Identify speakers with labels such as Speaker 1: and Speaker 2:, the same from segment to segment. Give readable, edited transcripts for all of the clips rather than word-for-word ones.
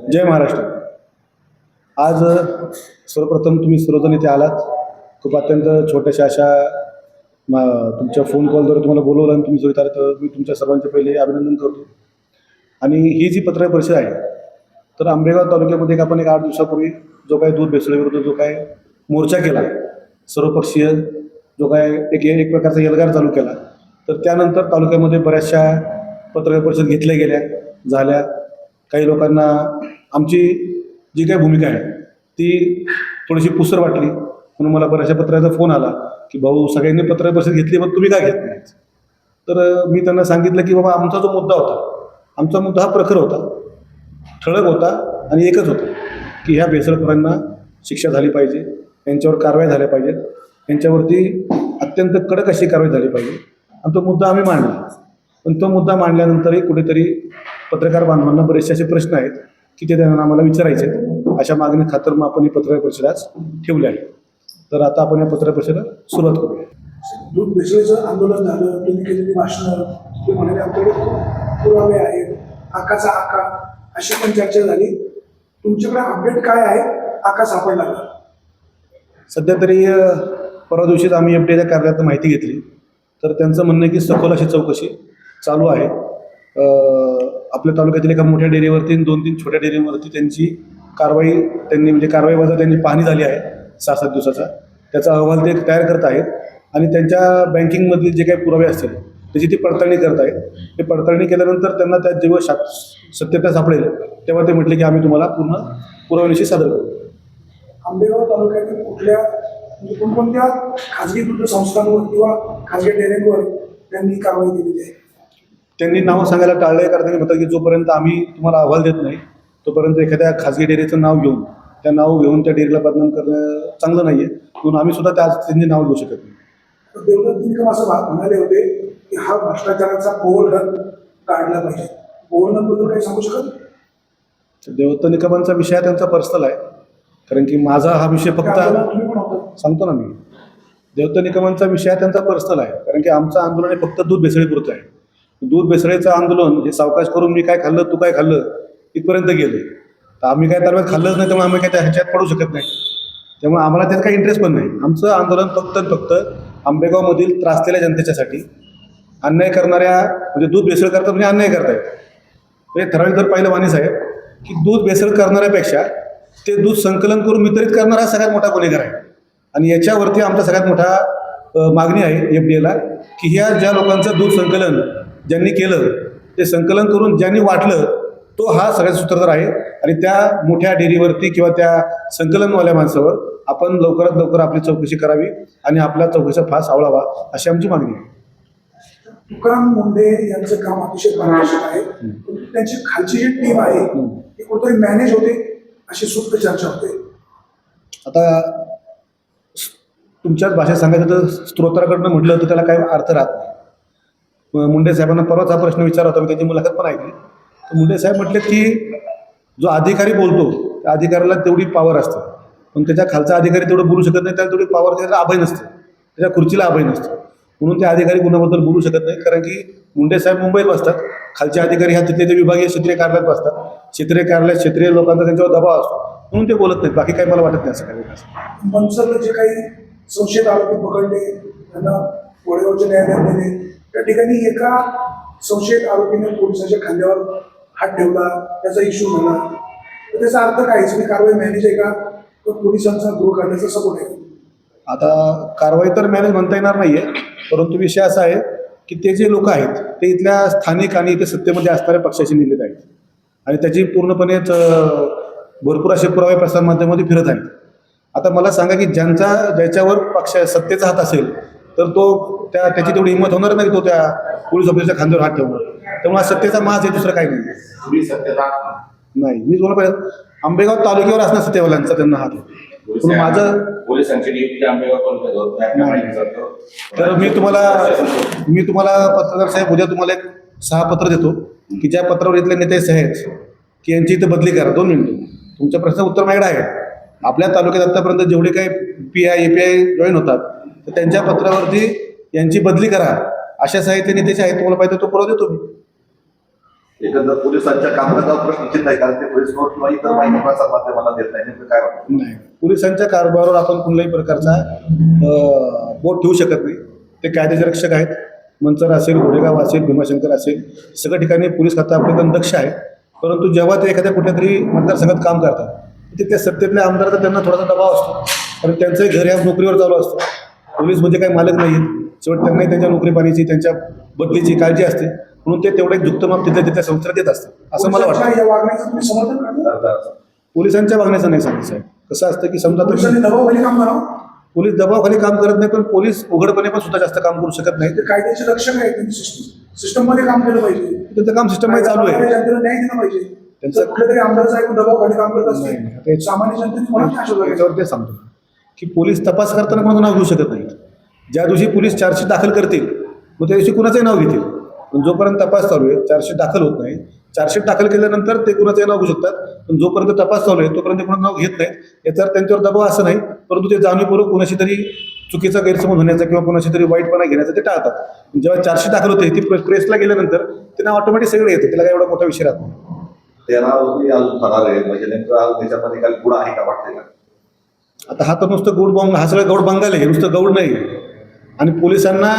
Speaker 1: जय महाराष्ट्र. आज सर्वप्रथम तुम्ही सर्वजण इथे आलात. खूप अत्यंत छोट्याशा अशा तुमच्या फोन कॉलद्वारे तुम्हाला बोलवलं आणि तुम्ही जो इथं आलात, तर मी तुमच्या सर्वांचे पहिले अभिनंदन करतो. आणि ही जी पत्रकार परिषद आहे, तर आंबेगाव तालुक्यामध्ये आपण एक 8 दिवसापूर्वी जो काही दूध भेसळीविरुद्ध जो काय मोर्चा केला, सर्वपक्षीय जो काय एक प्रकारचा एल्गार चालू केला, तर त्यानंतर तालुक्यामध्ये बऱ्याचशा पत्रकार परिषद घेतल्या गेल्या झाल्या. काही लोकांना आमची जी काही भूमिका आहे ती थोडीशी पुसर वाटली, म्हणून मला बऱ्याचशा पत्रकाराचा फोन आला की भाऊ, सगळ्यांनी पत्रकार परिषद घेतली पण तुम्ही का घेत नाही. तर मी त्यांना सांगितलं की बाबा, आमचा जो मुद्दा होता, आमचा मुद्दा हा प्रखर होता, ठळक होता आणि एकच होता की ह्या भेसळखोरांना शिक्षा झाली पाहिजे, यांच्यावर कारवाई झाल्या पाहिजेत, यांच्यावरती अत्यंत कडक अशी कारवाई झाली पाहिजे. आणि तो मुद्दा आम्ही मांडला. पण तो मुद्दा मांडल्यानंतरही कुठेतरी पत्रकार बांधवांना बरेचसे असे प्रश्न आहेत की ते त्यांना आम्हाला विचारायचे आहेत. अशा मागणी खातर मग आपण ही पत्रकार परिषद आज ठेवली आहे. तर आता आपण या पत्रकार परिषदेला सुरुवात करूया.
Speaker 2: दूध भेसळीचं आंदोलन झालं, तुम्ही केलेली भाषणं, ते म्हणाले आमच्याकडे पुरावे आहेत, आकाचा आका, अशी पण चर्चा झाली. तुमच्याकडे अपडेट काय आहे? आका सापडला का?
Speaker 1: सध्या तरी परवा दिवशीच आम्ही FDAच्या कार्यालयात माहिती घेतली, तर त्यांचं म्हणणं आहे की सखोल अशी चौकशी चालू आहे. आपल्या तालुक्यातील एका मोठ्या डेअरीवरती 2-3 छोट्या डेअरीवरती त्यांची कारवाई वजा त्यांची पाहणी झाली आहे 6-7 दिवसाचा. त्याचा अहवाल ते तयार करत आहेत आणि त्यांच्या बँकिंगमधले जे काही पुरावे असतील त्याची ती पडताळणी करत आहेत. ते पडताळणी केल्यानंतर त्यांना त्यात जेव्हा सत्यता सापडेल तेव्हा ते म्हटले की आम्ही तुम्हाला पूर्ण पुराव्यानिशी सादर करू.
Speaker 2: आंबेगाव तालुक्यातील कुठल्या म्हणजे कोणकोणत्या खाजगी दूध संस्थांवर किंवा खाजगी डेअरींवर त्यांनी कारवाई केलेली आहे?
Speaker 1: त्यांनी नाव सांगायला टाळले, कारण त्यांनी म्हणतात की जोपर्यंत आम्ही तुम्हाला अहवाल देत नाही तोपर्यंत एखाद्या खाजगी डेअरीचं नाव घेऊन त्या डेअरीला बदनाम करणं चांगलं नाही आहे, म्हणून आम्ही सुद्धा त्यांचे नाव घेऊ शकत नाही.
Speaker 2: देवदत्त निकम असं म्हणाले होते की हा भ्रष्टाचाराचा पोवलरन काढला पाहिजे. पोवलरनबद्दल काही सांगू शकत?
Speaker 1: देवदत्त निकमांचा विषय त्यांचा पर्सनल आहे, कारण की माझा हा विषय फक्त
Speaker 2: तुम्ही पण होता.
Speaker 1: सांगतो ना मी. देवदत्त निकमांचा विषय त्यांचा पर्सनल आहे, कारण की आमचं आंदोलन हे फक्त दूध भेसळीपुरतं आहे. दूध भेसळीचं आंदोलन हे सावकाश करून मी काय खाल्लं तू काय खाल्लं इथपर्यंत गेले, तर आम्ही काय त्यावेळेस खाल्लंच नाही, त्यामुळे आम्ही काय त्या ह्याच्यात पडू शकत नाही. त्यामुळे आम्हाला त्यात काही इंटरेस्ट पण नाही. आमचं आंदोलन फक्त आंबेगावमधील त्रासलेल्या जनतेच्यासाठी, अन्याय करणाऱ्या म्हणजे दूध भेसळ करतात म्हणजे अन्याय करतायत. म्हणजे ठराविक जर पाहिलं वाणी साहेब की दूध भेसळ करणाऱ्यापेक्षा ते दूध संकलन करून वितरित करणारा हा सगळ्यात मोठा गुन्हेगार आहे. आणि याच्यावरती आमचा सगळ्यात मोठा मागणी आहे FDAला की ह्या ज्या लोकांचं दूध संकलन ज्यांनी केलं, ते संकलन करून ज्यांनी वाटलं तो हा सगळ्यात सूत्रधार आहे. आणि त्या मोठ्या डेअरीवरती किंवा त्या संकलनवाल्या माणसावर आपण लवकरात लवकर आपली चौकशी करावी आणि आपल्या चौकशीचा फास आवळावा, अशी आमची मागणी आहे.
Speaker 2: तुकाराम मुंढे यांचं काम अतिशय पारदर्शक आहे. त्यांची खालची जी टीम आहे ती कुठेतरी मॅनेज होते अशी सुप्त चर्चा होते.
Speaker 1: आता तुमच्याच भाषेत सांगायचं तर स्त्रोत्राकडनं म्हटलं तर त्याला काही अर्थ राहत नाही. मुंडे साहेबांना परवाच हा प्रश्न विचारला होता, मी त्याची मुलाखत पण ऐकली. तर मुंडे साहेब म्हटले की जो अधिकारी बोलतो त्या अधिकाऱ्याला तेवढी पॉवर असते, पण त्याच्या खालचा अधिकारी तेवढं बोलू शकत नाही, त्याला तेवढी पॉवर त्याचा अभय नसते, त्याच्या खुर्चीला अभय नसतं. म्हणून ते अधिकारी कुणाबद्दल बोलू शकत नाही, कारण की मुंडे साहेब मुंबईत बसतात, खालचे अधिकारी ह्या तिथले ते विभागीय क्षेत्रीय कार्यालयात बसतात. क्षेत्रीय लोकांचा त्यांच्यावर दबाव असतो, म्हणून ते बोलत नाहीत. बाकी काही मला वाटत नाही असं काही.
Speaker 2: मनसरला जे काही संशयित आरोपी पकडले, त्यांना वडगावच्या न्यायालयात नेले, त्या ठिकाणी एका संशयित आरोपीने पोलिसांच्या खांद्यावर हात ठेवला, त्याचा इश्यू झाला. तर त्याचा अर्थ काय? सगळी कारवाई मॅनेज आहे का? तर पोलिसांचा गृह करण्याचा सपोर्ट आहे?
Speaker 1: आता कारवाई तर मॅनेज म्हणता येणार नाही आहे, परंतु विषय असा आहे की ते जे लोक आहेत ते इथल्या स्थानिक आणि इथे सत्तेमध्ये असणाऱ्या पक्षाशी निगडीत आहेत आणि त्याची पूर्णपणेच भरपूर असे पुरावे प्रसारमाध्यमामध्ये फिरत आहेत. आता मला सांगा की ज्याच्यावर सत्तेचा हात असेल तर तो त्याची तेवढी हिंमत होणार नाही, तो त्या पोलीस ऑफिसरच्या खांद्यावर हात ठेवणार. त्यामुळे सत्तेचा माज आहे, दुसरं काही नाही. मी तुम्हाला पाहिजे आंबेगाव तालुक्यावर असणार सत्तेवाल्यांचा त्यांना हात. माझं तर मी तुम्हाला पत्रकार साहेब उद्या तुम्हाला एक 6 पत्र देतो की ज्या पत्रावर इथले नेते आहेत की यांची इथं बदली करा. 2 मिनिटं तुमच्या प्रश्नाचं उत्तर माझ्याकडे आहे. आपल्या तालुक्यात आतापर्यंत जेवढे काही PI API जॉईन होतात तर त्यांच्या पत्रावरती यांची बदली करा अशा साहित्य नेत्याचे आहेत, तुम्हाला पाहिजे तो पुरावा देतो मी.
Speaker 3: एकंदर पोलिसांच्या कामकाजावर प्रश्न चिन्ह आहे, कारण ते प्रेस नोट किंवा इतर माहिती प्रसार माध्यमांना देत नाही. नेमकं काय वाटतं?
Speaker 1: नाही, पोलिसांच्या कारभारावर आपण कुठल्याही प्रकारचा बोट ठेवू शकत नाही. ते कायद्याचे रक्षक आहेत. मंचर असेल, घोडेगाव असेल, भीमाशंकर असेल, सगळ्या ठिकाणी पोलीस खातं आपल्याकडे दक्ष आहे. परंतु जेव्हा ते एखाद्या कुठल्या तरी मतदारसंघात काम करतात, तिथे सत्तेतले आमदार तर त्यांना थोडासा दबाव असतो, कारण त्यांचंही घर ह्या नोकरीवर चालू असतं. पोलीस म्हणजे काही मालक नाही आहेत. शेवट त्यांनाही त्यांच्या नोकरी पाण्याची, त्यांच्या बदलीची काळजी असते. म्हणून ते तेवढे झुकतं तिथल्या तिथल्या संस्थेला देत असतात, असं मला वाटतं.
Speaker 2: पोलिसांच्या या वागण्याचं तुम्ही समर्थन करता?
Speaker 1: पोलिसांच्या वागण्याचं नाही सांगत साहेब. कसं असतं की समजा
Speaker 2: पोलिसांनी दबावाखाली काम करावं,
Speaker 1: पोलीस दबावाखाली काम करत नाही, पण पोलीस उघडपणे पण सुद्धा जास्त काम करू शकत नाही.
Speaker 2: ते कायद्याचे रक्षक आहे. त्यांनी सिस्टम मध्ये काम केलं पाहिजे.
Speaker 1: त्यांचं काम सिस्टममध्ये चालू आहे.
Speaker 2: जनतेला न्याय दिला पाहिजे.
Speaker 1: त्यांचं-
Speaker 2: जर कुठल्या तरी आमदार साहेब दबावाखाली काम करत
Speaker 1: नाही,
Speaker 2: असतील,
Speaker 1: ते-
Speaker 2: सामान्य जनतेने कोणाची आशा धरायची?
Speaker 1: त्याच्यावर ते सांगतो की पोलीस तपास करताना कोणाचं नाव घेऊ शकत नाही. ज्या दिवशी पोलीस चार्जशीट दाखल करतील, मग त्या दिवशी कुणाचंही नाव घेतील. पण जोपर्यंत तपास चालू आहे, चार्जशीट दाखल होत नाही. चार्जशीट दाखल केल्यानंतर ते कुणाचंही नाव घेऊ शकतात, पण जोपर्यंत तपास चालू आहे तोपर्यंत कोणाचं नाव घेत नाहीत. याच्यावर त्यांच्यावर दबाव असं नाही, परंतु ते जाणीवपूर्वक कुणाशी तरी चुकीचा गैरसमज होण्याचा किंवा कुणाशी तरी वाईटपणा घेण्याचं ते टाळतात. जेव्हा चार्जशीट दाखल होते ती प्रेसला गेल्यानंतर ते नाव ऑटोमॅटिक सगळे येतं. त्याला काही एवढा मोठा विषय राहत नाही.
Speaker 3: 13 आरोपी अजून फरार आहे. म्हणजे नेमकं त्याच्यामध्ये काही गुण आहे का वाटते का?
Speaker 1: आता हा तर नुसतं गौड बंग, हा सगळं गौड बंगाल आहे, नुसतं गौड नाही. आणि पोलिसांना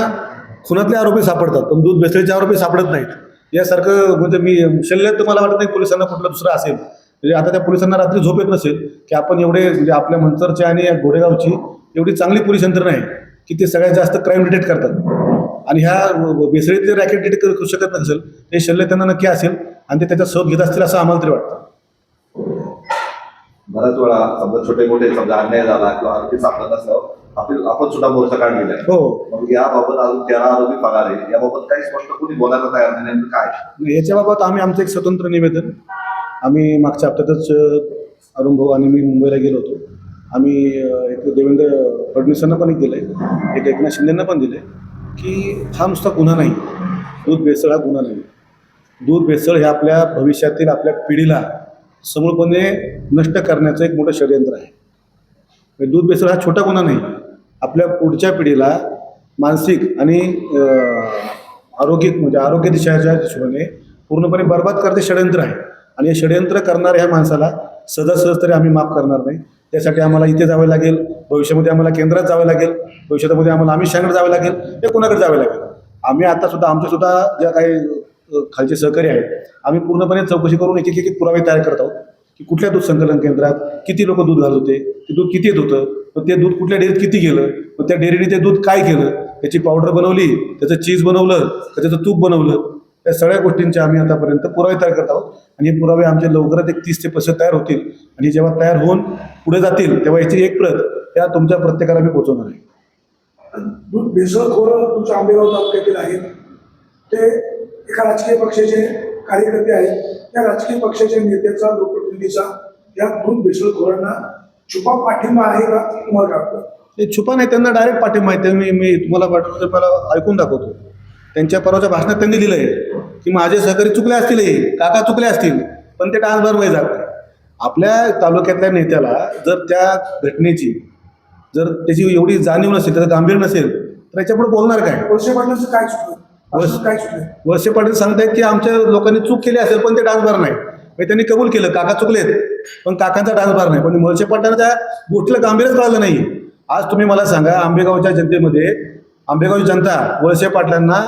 Speaker 1: खुनातले आरोपी सापडतात, पण दूध भेसळीचे आरोपी सापडत नाहीत. यासारखं म्हणजे मी शल्य तर मला वाटत नाही पोलिसांना कुठलं दुसरं असेल. म्हणजे आता त्या पोलिसांना रात्री झोप येत नसेल की आपण एवढे म्हणजे आपल्या मंचरची आणि या घोडेगावची एवढी चांगली पोलीस यंत्रणा आहे की ते सगळ्यात जास्त क्राईम डिटेक्ट करतात. आणि ह्या भेसळीतले रॅकेट डिटेक्ट करू शकत नसेल, हे शल्य त्यांना नक्की असेल आणि ते त्याचा शोध घेत असतील असं आम्हाला तरी वाटतं.
Speaker 3: बऱ्याच वेळा समजा छोटे मोठे समजा अन्याय झाला किंवा आरोपी सापडत असल्यावर आपण सुद्धा मोर्चा काढलेला आहे.
Speaker 1: हो,
Speaker 3: मग याबाबत अजून 13 आरोपी फरार आहे. याबाबत काही स्पष्ट कोणी बोलायला तयार नाही. नेमकं काय?
Speaker 1: याच्याबाबत आम्ही आमचं एक स्वतंत्र निवेदन आम्ही मागच्या हप्त्यातच अरुण भाऊ आणि मी मुंबईला गेलो होतो. आम्ही एक देवेंद्र फडणवीसांना पण एक दिलं आहे, एक एकनाथ शिंदेंना पण दिलं आहे की हा नुसता गुन्हा नाही, दूध भेसळ हा गुन्हा नाही. दूध भेसळ हे आपल्या भविष्यातील आपल्या पिढीला समूळपणे नष्ट करण्याचं एक मोठं षडयंत्र आहे. म्हणजे दूध भेसळ हा छोटा गुन्हा नाही, आपल्या पुढच्या पिढीला मानसिक आणि आरोग्य म्हणजे आरोग्य दिशाच्या हिशोबाने पूर्णपणे बर्बाद करते षडयंत्र आहे. आणि हे षडयंत्र करणाऱ्या ह्या माणसाला सहजासहज तरी आम्ही माफ करणार नाही. त्यासाठी आम्हाला इथे जावे लागेल, भविष्यामध्ये आम्हाला केंद्रात जावे लागेल, भविष्यामध्ये आम्हाला अमित शहाकडे जावे लागेल, हे कोणाकडे जावे लागेल. आम्ही आता सुद्धा आमचे सुद्धा ज्या काही खालचे सहकारी आहेत, आम्ही पूर्णपणे चौकशी करून एक एक पुरावे तयार करत आहोत की कुठल्या दूध संकलन केंद्रात किती लोक दूध घालत होते, ते दूध किती येत होतं, मग ते दूध कुठल्या डेअरीत किती गेलं, मग त्या डेअरीने ते दूध काय केलं, त्याची पावडर बनवली, त्याचं चीज बनवलं, त्याचं तूप बनवलं, या सगळ्या गोष्टींचे आम्ही आतापर्यंत पुरावे तयार करत आहोत. आणि हे पुरावे आमचे लवकरात एक 30 ते 35 तयार होतील. आणि जेव्हा तयार होऊन पुढे जातील तेव्हा याची एक प्रत त्या तुमच्या प्रत्येकाला मी पोहोचवणार आहे.
Speaker 2: दूध भेसळखोर तुमच्या आंबेगाव तालुक्यातील आहेत, ते एका राजकीय पक्षाचे कार्यकर्ते आहेत. त्या राजकीय पक्षाच्या नेत्याचा, लोकप्रतिनिधीचा या दूध भेसळखोरांना छुपा पाठिंबा आहे का तुम्हाला काय वाटतं?
Speaker 1: ते छुपा नाही, त्यांना डायरेक्ट पाठिंबा आहे. मी तुम्हाला पाठवतो, तर मला ऐकून दाखवतो. त्यांच्या परवाच्या भाषणात त्यांनी लिहिलं आहे की माझे सहकारी चुकले असतील, काका चुकले असतील, पण ते डान्स भरवले जात नाही. आपल्या तालुक्यातल्या नेत्याला जर त्या घटनेची जर त्याची एवढी जाणीव नसेल, त्याचं गांभीर्य नसेल, तर याच्यापुढे बोलणार काय?
Speaker 2: वळसे पाटलांचं काय चुकलं? असं काय चुकलं?
Speaker 1: वळसे पाटील सांगतायत की आमच्या लोकांनी चूक केली असेल पण ते डान्स बार नाही. म्हणजे त्यांनी कबूल केलं काका चुकलेत, पण काकांचा डान्स बार नाही. पण वळसे पाटलांना त्या गोष्टीला गांभीर्यच कळलं नाही. आज तुम्ही मला सांगा, आंबेगावच्या जनतेमध्ये आंबेगावची जनता वळसे पाटलांना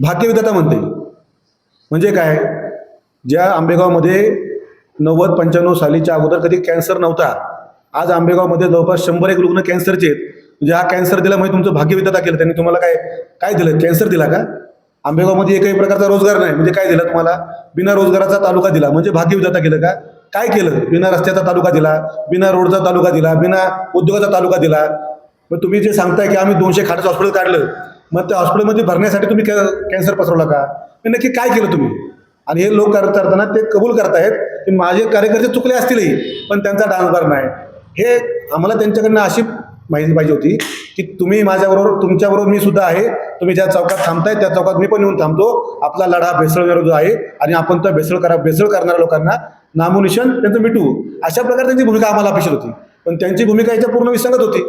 Speaker 1: भाग्यविधाता म्हणते. म्हणजे काय? ज्या आंबेगावमध्ये 90-95 सालीच्या अगोदर कधी कॅन्सर नव्हता, आज आंबेगावमध्ये जवळपास 100 रुग्ण कॅन्सरचे आहेत. म्हणजे हा कॅन्सर दिला म्हणजे तुमचं भाग्यविधाता केलं त्यांनी. तुम्हाला काय दिलं? कॅन्सर दिला का? आंबेगावमध्ये एकही प्रकारचा रोजगार नाही म्हणजे काय दिलं तुम्हाला? बिना रोजगाराचा तालुका दिला म्हणजे भाग्यविधाता केलं का? काय केलं? बिना रस्त्याचा तालुका दिला, बिना रोडचा तालुका दिला, बिना उद्योगाचा तालुका दिला. मग तुम्ही जे सांगताय की आम्ही 200 खाटाचं हॉस्पिटल काढलं, मग त्या हॉस्पिटलमध्ये भरण्यासाठी तुम्ही कॅन्सर पसरवला का? मग नक्की काय केलं तुम्ही? आणि हे लोक करताना ते कबूल करतायत की माझे कार्यकर्ते चुकले असतीलही, पण त्यांचा डान्सबार नाही. हे आम्हाला त्यांच्याकडनं अशी माहिती पाहिजे होती की तुम्ही माझ्याबरोबर, तुमच्याबरोबर मी सुद्धा आहे. तुम्ही ज्या चौकात थांबताय त्या चौकात मी पण येऊन थांबतो. आपला लढा भेसळ विरोध आहे आणि आपण त्या भेसळ करणाऱ्या लोकांना नामोनिशान त्यांचं मिटवू. अशा प्रकारे त्यांची भूमिका आम्हाला अपेक्षित होती. पण त्यांची भूमिका याच्या पूर्ण विसंगत होती.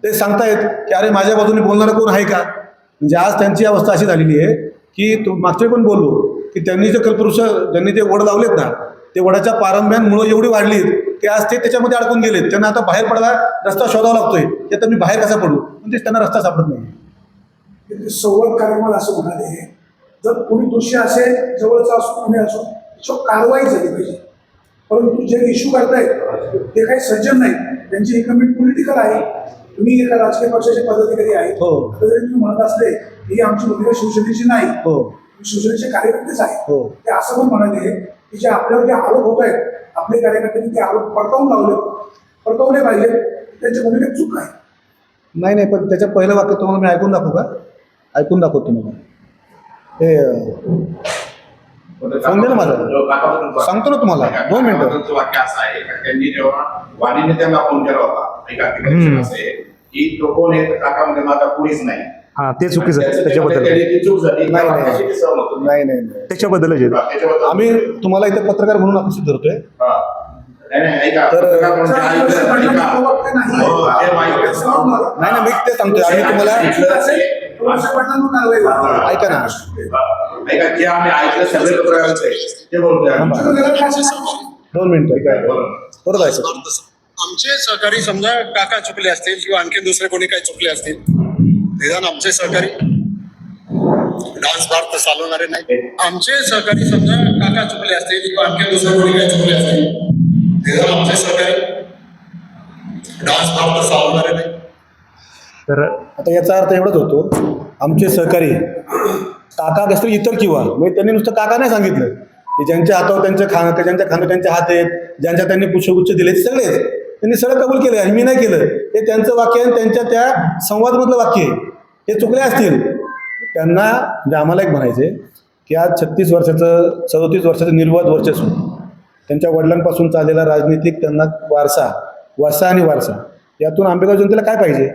Speaker 1: ते सांगतायत की अरे माझ्या बाजूने बोलणारं कोण आहे का? म्हणजे आज त्यांची अवस्था अशी झालेली आहे की मागच्या पण बोललो की त्यांनी जे कल्पवृक्ष ज्यांनी जे वड लावलेत ना, ते वडाच्या पारंब्यांमुळे एवढी वाढलीत की आज ते त्याच्यामध्ये अडकून गेलेत. त्यांना आता बाहेर पडायला रस्ता शोधावा लागतोय, की आता मी बाहेर कसा पडू, पण ते त्यांना रस्ता सापडत नाही.
Speaker 2: ते संवाद कार्यक्रमात असं म्हणाले, जर कोणी दोषी असेल, जवळचा असो कोणी असो, त्याच्यावर कारवाई झाली पाहिजे. परंतु जे इश्यू करतायत ते काही सज्जन नाही, त्यांची एकमेट पॉलिटिकल आहे. तुम्ही एका राजकीय पक्षाचे पदाधिकारी आहेत,
Speaker 1: हो.
Speaker 2: तर जरी तुम्ही म्हणत असले ही आमची भूमिका शिवसेनेची नाही,
Speaker 1: हो
Speaker 2: शिवसेनेचे कार्यकर्तेच आहेत,
Speaker 1: हो.
Speaker 2: ते असं पण म्हणाले की जे आपल्यावर जे आरोप होत आहेत, आपले कार्यकर्त्यांनी ते आरोप पडतावले पाहिजे. त्यांच्या भूमिकेत चूक आहे.
Speaker 1: नाही नाही, पण त्याच्या पहिलं वाक्य तुम्हाला मी ऐकून दाखवू का? ऐकून दाखवतो तुम्हाला. हे समजेल ना माझं? सांगतो ना तुम्हाला, 2 मिनिटं.
Speaker 4: वाक्य असं आहे का त्यांनी जेव्हा वाणीने त्यांना फोन केला होता, एका ठिकाणी असं आहे की तो कोण आहे, काका म्हणजे माझा कोणीच नाही.
Speaker 5: हा ते चुकीचं आहे, त्याच्याबद्दल
Speaker 4: त्याने ती चूक झाली.
Speaker 1: नाही, नाही.
Speaker 4: कशाची सहमत होती?
Speaker 1: नाही नाही नाही.
Speaker 5: त्याच्याबद्दलच आहे.
Speaker 4: त्याच्याबद्दल
Speaker 1: आम्ही तुम्हाला इथे पत्रकार म्हणून आकर्षित धरतोय.
Speaker 4: हा. नाही, नाही, ऐका.
Speaker 1: तर-
Speaker 4: पत्रकार म्हणून
Speaker 2: नाही.
Speaker 4: ऐकलं, ऐका. हो, हे वाईट.
Speaker 1: नाही नाही, मी ते सांगतोय. आम्ही तुम्हाला ऐका ना.
Speaker 4: ऐका, जे आम्ही ऐकलं सगळे पत्रकारांचे ते बोलतोय आम्ही.
Speaker 1: 2 मिनिटं. परत ऐका.
Speaker 6: आमचे सहकारी समजा काका चुकले असतील किंवा आणखी दुसरे कोणी काही चुकले असतील, निदान आमचे सहकारी डान्स बार तर चालवणारे नाही. आमचे सहकारी समजा काका चुकले असतील किंवा आणखी दुसरे कोणी काही चुकले असतील, निदान आमचे सहकारी डान्स बार तर चालवणारे नाही.
Speaker 5: तर
Speaker 1: आता याचा अर्थ एवढाच होतो, आमचे सहकारी काका कसं इतर किंवा म्हणजे त्यांनी नुसतं काका नाही सांगितलं, की ज्यांच्या हातावर त्यांचं खाणं, ज्यांच्या खाणं त्यांचे हात आहेत, ज्यांच्या त्यांनी पुष्पगुच्छ दिले, ते सगळेच त्यांनी सगळं कबूल केलं आणि मी नाही केलं. हे त्यांचं वाक्य आहे, त्यांच्या त्या संवादमधलं वाक्य आहे. हे चुकले असतील त्यांना, म्हणजे आम्हाला एक म्हणायचे की आज 36 वर्षाचं 37 वर्षाचं निर्वाध वर्चस्व, त्यांच्या वडिलांपासून चाललेला राजनीतिक त्यांना वारसा आणि वारसा, यातून आंबेगाव जनतेला काय पाहिजे?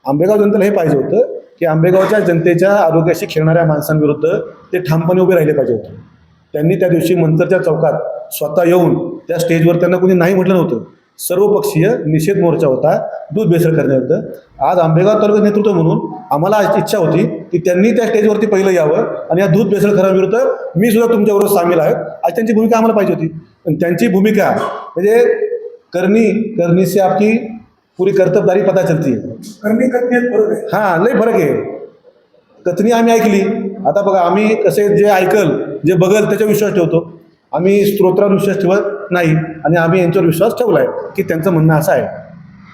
Speaker 1: आंबेगाव जनतेला हे पाहिजे होतं की आंबेगावच्या जनतेच्या आरोग्याशी खेळणाऱ्या माणसांविरुद्ध ते ठामपणे उभे राहिले पाहिजे होते. त्यांनी त्या दिवशी मंतरच्या चौकात स्वतः येऊन त्या स्टेजवर त्यांना कोणी नाही म्हटलं नव्हतं. सर्वपक्षीय निषेध मोर्चा होता दूध भेसळ करण्याविरुद्ध. आज आंबेगाव तालुका नेतृत्व म्हणून आम्हाला आज इच्छा होती की त्यांनी त्या स्टेजवरती पहिलं यावं आणि या दूध भेसळ करण्याविरुद्ध मी सुद्धा तुमच्याबरोबर सामील आहे. आज त्यांची भूमिका आम्हाला पाहिजे होती. पण त्यांची भूमिका म्हणजे करनी से आपकी पुरी कर्तबदारी पता चलती है.
Speaker 2: करणे कथनेत फरक आहे.
Speaker 1: हां, लय फरक आहे. कथनी आम्ही ऐकली. आता बघा, आम्ही कसे जे ऐकल जे बघल त्याच्यावर विश्वास ठेवतो. आम्ही स्तोत्रावर विश्वास ठेवत नाही आणि आम्ही यांच्यावर विश्वास ठेवला आहे की त्यांचं म्हणणं असं आहे.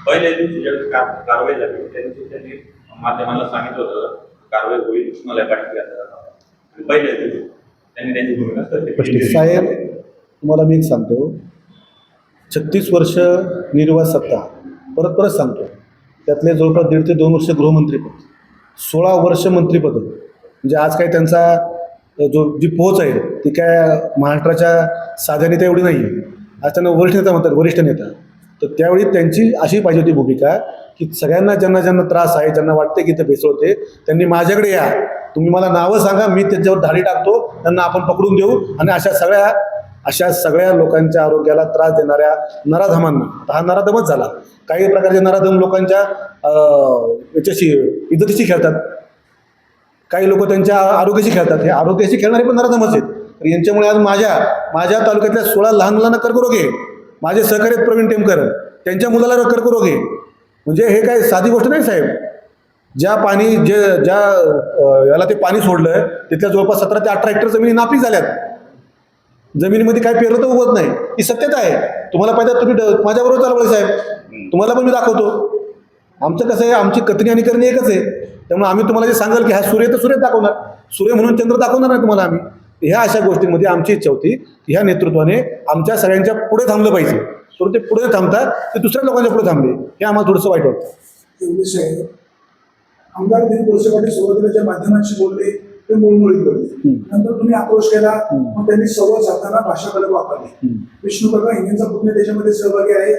Speaker 7: पहिल्या दिवशी ज्यावेळी कारवाई झाली त्यांनी माध्यमांना सांगितलं होतं कारवाई होईल, मला पाठिंबा द्या. पहिल्या दिवशी त्यांनी त्यांची भूमिका स्पष्ट केली.
Speaker 1: साहेब, तुम्हाला मी एक सांगतो, 36 वर्ष निर्वाध सत्ता, परत सांगतो, त्यातले जवळपास 1.5 ते 2 वर्ष गृहमंत्रीपद, 16 वर्ष मंत्रिपद. म्हणजे आज काही त्यांचा जी पोहोच आहे ती काय महाराष्ट्राच्या साध्या नेत्या एवढी नाही आहे. आज त्यांना वरिष्ठ नेता म्हणतात, वरिष्ठ नेता. तर त्यावेळी त्यांची अशी पाहिजे होती भूमिका की सगळ्यांना ज्यांना त्रास आहे, ज्यांना वाटते की ते भेसळ होते, त्यांनी माझ्याकडे या, तुम्ही मला नावं सांगा, मी त्याच्यावर धाडी टाकतो, त्यांना आपण पकडून देऊ आणि अशा सगळ्या लोकांच्या आरोग्याला त्रास देणाऱ्या नराधमांना, हा नराधमच झाला, काही प्रकारचे नराधम लोकांच्या याच्याशी इज्जतीशी खेळतात, काही लोक त्यांच्या आरोग्याशी खेळतात. हे आरोग्याशी खेळणारे पण नराधमच आहेत. तर यांच्यामुळे आज माझ्या तालुक्यातल्या 16 लहान मुलांना कर्करोग आहे. माझे सहकारी आहेत प्रवीण टेमकर, त्यांच्या मुलाला कर्करोग आहे. म्हणजे हे काय साधी गोष्ट नाही साहेब. ज्या याला ते पाणी सोडलं तिथल्या जवळपास 17 ते 18 हेक्टर जमिनी नापीक झाल्यात. जमिनीमध्ये काय पेरलं तर उगवत नाही, ही सत्यता आहे. तुम्हाला पाहिजे तुम्ही माझ्याबरोबर चालवलं साहेब, तुम्हाला पण मी दाखवतो. आमचं कसं आहे, आमची कथनी आणि करणी एकच आहे. त्यामुळे आम्ही तुम्हाला जे सांगाल की हा सूर्य तर सूर्य दाखवणार, सूर्य म्हणून चंद्र दाखवणार नाही तुम्हाला आम्ही. ह्या अशा गोष्टींमध्ये आमची इच्छा होती की ह्या नेतृत्वाने आमच्या सगळ्यांच्या पुढे थांबलं पाहिजे. तर ते पुढे थांबतात ते दुसऱ्या लोकांच्या पुढे थांबले, हे आम्हाला थोडंसं वाईट वाटतं.
Speaker 2: एवढेच आहे. आमदार दिलीप वळसे पाटील सुरुवातीला ज्या माध्यमांशी बोलले ते मुळमुळीत बोलले. नंतर तुम्ही आक्रोश केला, मग त्यांनी संवाद साधताना भाषा कलक वापरली. विष्णू काका हिंगेंचा पुतणे त्याच्यामध्ये सहभागी आहे,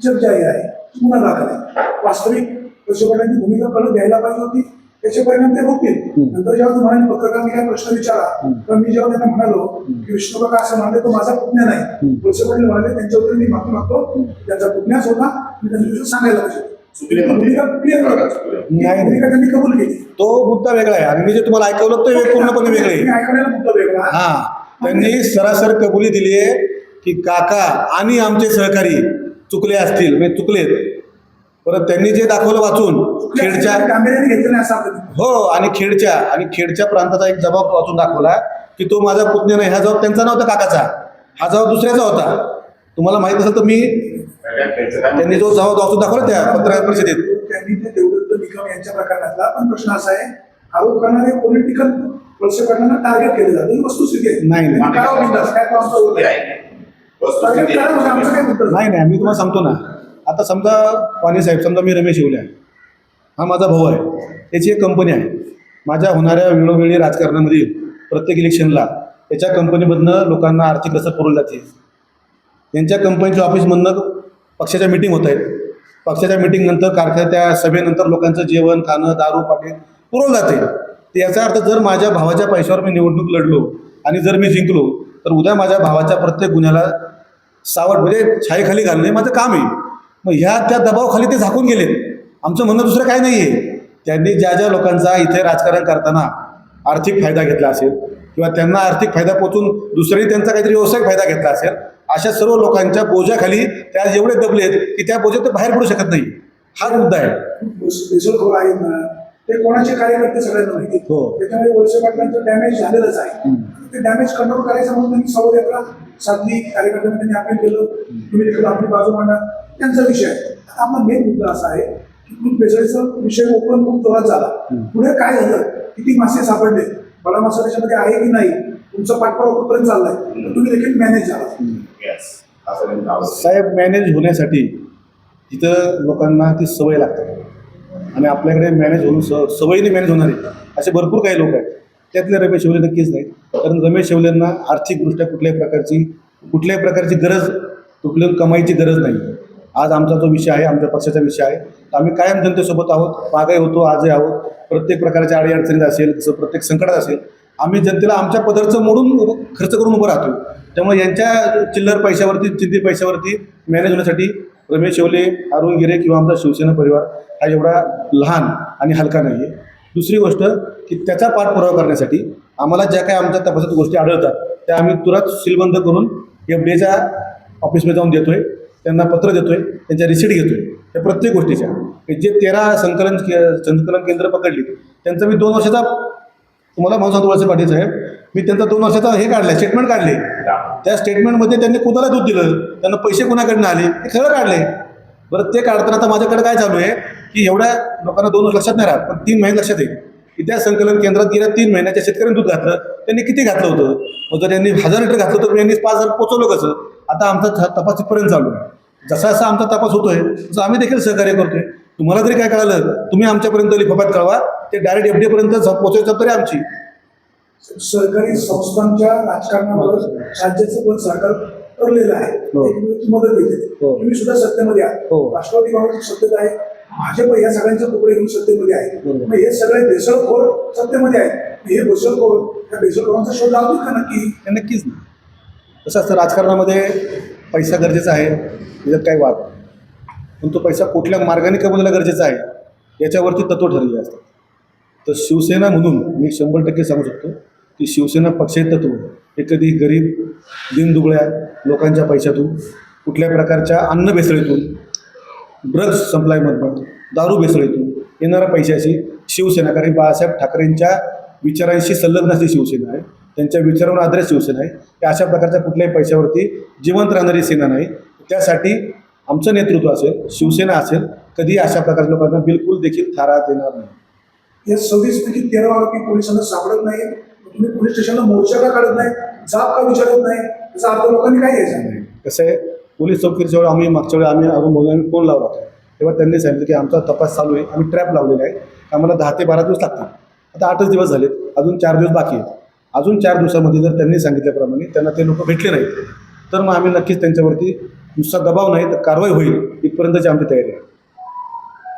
Speaker 2: चर्चा आहे, गुन्हा दाखल आहे. वास्तविक वळसे पाटलांची भूमिका कळून घ्यायला पाहिजे होती, त्याचे परिणाम ते होतील. नंतर जेव्हा तुम्हाला पत्रकारांनी काय प्रश्न विचारा, तर मी जेव्हा त्यांना म्हणालो की विष्णू काका असं म्हणाले तो माझा पुतण्या नाही, वळसे पाटील म्हणाले त्यांच्या उत्तर मी माफी मागतो, त्यांचा पुतण्याच होता, मी त्यांच्या सांगायला पाहिजे. भूमिका त्यांनी कबूल केली.
Speaker 1: तो मुद्दा वेगळा आहे आणि मी जे तुम्हाला ऐकवलं ते पूर्णपणे वेगळे आहे.
Speaker 2: ऐकण्याला मुद्दा वेगळा.
Speaker 1: हां, त्यांनी सरासर कबुली दिली आहे की काका आणि आमचे सहकारी चुकले असतील, म्हणजे चुकलेत. परत त्यांनी जे दाखवलं वाचून खेडच्या,
Speaker 2: गांभीर्याने घेतलं नाही असं आपलं.
Speaker 1: हो, आणि खेडच्या प्रांताचा एक जबाब वाचून दाखवला की तो माझा पुतण्या नाही, हा जबाब त्यांचा नव्हता काकाचा, हा जबाब दुसऱ्याचा होता. तुम्हाला माहित असेल तर मी त्यांनी जो जबाब वाचून दाखवला त्या पत्रकार परिषदेत.
Speaker 2: त्यांनी ते देवदत्त निकम यांच्या प्रकरणातला पण प्रश्न असा आहे, आरोप करणारे पॉलिटिकल पक्षकारांना टार्गेट केलं जातं, ही वस्तुस्थिती आहे.
Speaker 1: नाही, नाही.
Speaker 2: मग करावं बिनधास्त, काय तो आमचा होत आहे. टार्गेट करा म्हणजे आमचं काय म्हणतो.
Speaker 1: नाही नाही, मी तुम्हाला सांगतो ना, आता समजा वाणी साहेब, समजा मी रमेश येवले आहे, हा माझा भाऊ आहे, त्याची एक कंपनी आहे. माझ्या होणाऱ्या वेळोवेळी राजकारणामधील प्रत्येक इलेक्शनला त्याच्या कंपनीमधनं लोकांना आर्थिक रसद पुरवली जाते. त्यांच्या कंपनीच्या ऑफिसमधनं पक्षाच्या मिटिंग होत आहेत. पक्षाच्या मिटिंगनंतर कारखान्याच्या सभेनंतर लोकांचं जेवण खाणं दारू पाटी पुरवलं जाते. तर याचा अर्थ जर माझ्या भावाच्या पैशावर मी निवडणूक लढलो आणि जर मी जिंकलो तर उद्या माझ्या भावाच्या प्रत्येक गुन्ह्याला सावट म्हणजे छायेखाली घालणे माझं काम आहे. मग ह्या त्या दबावाखाली ते झाकून गेलेत. आमचं म्हणणं दुसरं काय नाही आहे. त्यांनी ज्या ज्या लोकांचा इथे राजकारण करताना आर्थिक फायदा घेतला असेल किंवा त्यांना आर्थिक फायदा पोचून दुसऱ्याही त्यांचा काहीतरी व्यावसायिक फायदा घेतला असेल, अशा सर्व लोकांच्या बोजाखाली त्या एवढे दबलेत की त्या बोजात ते बाहेर पडू शकत नाही. हा मुद्दा आहे.
Speaker 2: बेसलखोर आहेत ना, ते कोणाचे कार्यकर्ते सगळ्यांना माहिती.
Speaker 1: हो.
Speaker 2: त्याच्यामुळे वळसे पाटलांचं डॅमेज झालेलंच आहे. ते डॅमेज कंट्रोल करायचं म्हणून त्यांनी सवय यात्रा साधली, कार्यकर्त्यांना त्यांनी अपील केलं, तुम्ही देखील आपली बाजू मांडा, त्यांचा विषय आहे. आता आपला मेन मुद्दा असा आहे की दूध भेसळीचा विषय ओपन खूप जोरात झाला. पुढे काय झालं, किती मासे सापडले, बडा मासा त्याच्यामध्ये आहे की नाही, तुमचा पाठपुरावा कुठपर्यंत चाललाय, तर तुम्ही देखील मॅनेज झाला.
Speaker 1: साहेब, मॅनेज होण्यासाठी तिथं लोकांना ती सवय लागते आणि आपल्याकडे मॅनेज होऊन सवयीने मॅनेज होणारे असे भरपूर काही लोक आहेत. त्यातले रमेश शेवले नक्कीच नाही. कारण रमेश शेवलेंना आर्थिकदृष्ट्या कुठल्याही प्रकारची गरज, कुठल्या कमाईची गरज नाही. आज आमचा जो विषय आहे, आमच्या पक्षाचा विषय आहे, तर आम्ही कायम जनतेसोबत आहोत, मागे होतो, आजही आहोत. प्रत्येक प्रकारच्या अडीअडचणीत असेल, प्रत्येक संकटात असेल, आम्ही जनतेला आमच्या पदरचं मोडून खर्च करून उभं राहतो. त्यामुळे यांच्या चिल्लर पैशावरती पैशावरती मॅनेज होण्यासाठी रमेश शेवले, अरुण गिरे किंवा आमचा शिवसेना परिवार हा एवढा लहान आणि हलका नाही आहे. दुसरी गोष्ट की त्याचा पाठपुरावा करण्यासाठी आम्हाला ज्या काही आमच्या तपासात गोष्टी आढळतात त्या आम्ही तुरंत सीलबंद करून FDAच्या ऑफिसमध्ये जाऊन देतोय, त्यांना पत्र देतोय, त्यांच्या रिसीट घेतोय त्या प्रत्येक गोष्टीच्या. जे 13 संकलन केंद्र पकडली त्यांचं मी 2 वर्षाचा, तुम्हाला म्हणून सांगतो वळसे पाटील साहेब, मी त्यांचा 2 वर्षाचा हे काढला, स्टेटमेंट काढले. त्या स्टेटमेंटमध्ये त्यांनी कुणाला दूध दिलं, त्यांना पैसे कुणाकडनं आले ते खरं काढले. बरं, ते काढताना आता माझ्याकडे काय चालू आहे की एवढ्या लोकांना 2 वर्ष लक्षात नाही राहत, पण 3 महिने लक्षात येईल की त्या संकलन केंद्रात गेल्या 3 महिन्याच्या शेतकऱ्यांनी दूध घातलं, त्यांनी किती घातलं होतं. मग जर यांनी 1000 लिटर घातलं तर यांनी 5000 पोचवलं कसं. आता आमचा तपास इथपर्यंत चालू आहे. जसा जसा आमचा तपास होतोय तसं आम्ही देखील सहकार्य करतोय. तुम्हाला जरी काय कळालं तुम्ही आमच्यापर्यंत लिफाफात कळवा, ते डायरेक्ट FDAपर्यंत पोहोचायचं तरी आमची.
Speaker 2: सहकारी संस्थांच्या राजकारणावर राज्याचं पण सरकार ठरलेलं आहे.
Speaker 1: हो.
Speaker 2: एक मदत घेते.
Speaker 1: हो.
Speaker 2: तुम्ही सुद्धा सत्तेमध्ये आहात.
Speaker 1: हो.
Speaker 2: राष्ट्रवादी काँग्रेस सत्तेत आहे, भाजप या सगळ्यांचे तुकडे घेऊन सत्तेमध्ये आहे.
Speaker 1: बरोबर.
Speaker 2: मग हे सगळे भेसळखोर सत्तेमध्ये आहेत. हे भेसळखोर, त्या भेसळखोरांचा शोध लावतील का नक्की?
Speaker 1: हे नक्कीच नाही. कसं असतं, राजकारणामध्ये पैसा गरजेचा आहे, याच्यात काही वाद नाही. पण तो पैसा कुठल्या मार्गाने कमवलेला गरजेचा आहे याच्यावरती तत्व ठरलेले असतात. तर शिवसेना म्हणून मी 100% सांगू शकतो की शिवसेना पक्षाचे तत्व हे कधी गरीब दिनदुबळ्या लोकांच्या पैशातून, कुठल्या प्रकारच्या अन्न भेसळीतून, ड्रग्ज सप्लायमधून, दारू भेसळीतून येणाऱ्या पैशाची शिवसेना, कारण बाळासाहेब ठाकरेंच्या विचारांशी संलग्न असलेली शिवसेना आहे, त्यांच्या विचारांवर आधारित शिवसेना आहे. की अशा प्रकारच्या कुठल्याही पैशावरती जिवंत राहणारी सेना नाही. त्यासाठी आमचं नेतृत्व असेल, शिवसेना असेल, कधी अशा प्रकारच्या लोकांना बिलकुल देखील थारा देणार नाही.
Speaker 2: या 26 पैकी 13 आरोपी पोलिसांना सापडत नाही. तुम्ही पोलीस स्टेशनला मोर्चा का काढत नाही, जाब का विचारत नाही, त्याचा अर्थ लोकांनी काय घ्यायचा.
Speaker 1: कसं आहे, पोलीस चौकीच्या वेळी मागच्या वेळी अरुण भाऊंनी फोन लावला होता, तेव्हा त्यांनी सांगितलं की आमचा तपास चालू आहे, आम्ही ट्रॅप लावलेला आहे, आम्हाला 10 ते 12 दिवस लागतील. आता 8च दिवस झालेत, अजून 4 दिवस बाकी आहेत. अजून 4 दिवसामध्ये जर त्यांनी सांगितल्याप्रमाणे त्यांना ते लोक भेटले नाहीत तर मग आम्ही नक्कीच त्यांच्यावरती नुसता दबाव नाही तर कारवाई होईल इथपर्यंतची आमची तयारी आहे.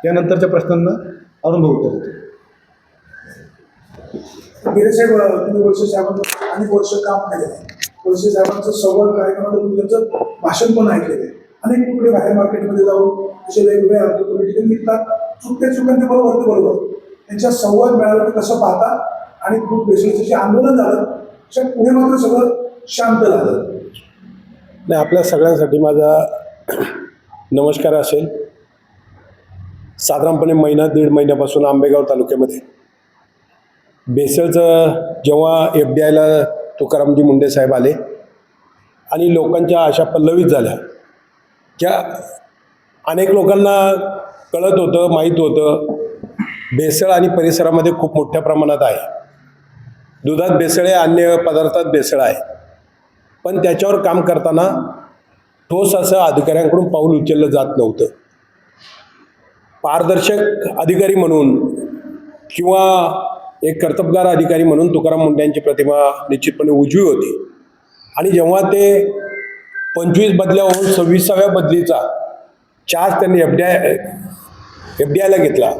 Speaker 1: त्यानंतरच्या प्रश्नांना अरुण भाऊ उत्तर देतील.
Speaker 2: गिरे साहेब, तुम्ही वळसे साहेबांचं अनेक वर्ष काम केलेलं आहे. वळसे साहेबांचं संवाद कार्यक्रमात तुम्ही त्यांचं भाषण पण ऐकलेलं आहे. अनेक तुकडे बाहेर मार्केटमध्ये जाऊन असे वेगवेगळे पॉलिटिकल निघतात, चुकते चुकांचे बरोबर ते बरोबर. त्यांच्या संवाद मिळाला कसं पाहता आणि खूप भेसळीचं जे आंदोलन झालं त्याच्या पुढे मात्र सगळं शांत झालं.
Speaker 8: नाही, आपल्या सगळ्यांसाठी माझा नमस्कार असेल. साधारणपणे महिना दीड महिन्यापासून आंबेगाव तालुक्यामध्ये भेसळचं जेव्हा FDIला तुकारामजी मुंडे साहेब आले आणि लोकांच्या आशा पल्लवित झाल्या, ज्या अनेक लोकांना कळत होतं, माहीत होतं भेसळ आणि परिसरामध्ये खूप मोठ्या प्रमाणात आहे. दुधात भेसळ आहे, अन्य पदार्थात भेसळ आहे, पण त्याच्यावर काम करताना ठोस असं अधिकाऱ्यांकडून पाऊल उचललं जात नव्हतं. पारदर्शक अधिकारी म्हणून किंवा एक कर्तबगार अधिकारी म्हणून तुकाराम मुंडे यांची प्रतिमा निश्चितपणे उजवी होती. आणि जेव्हा ते 25 बदल्या होऊन 26व्या बदलीचा चार्ज त्यांनी FDIला घेतला,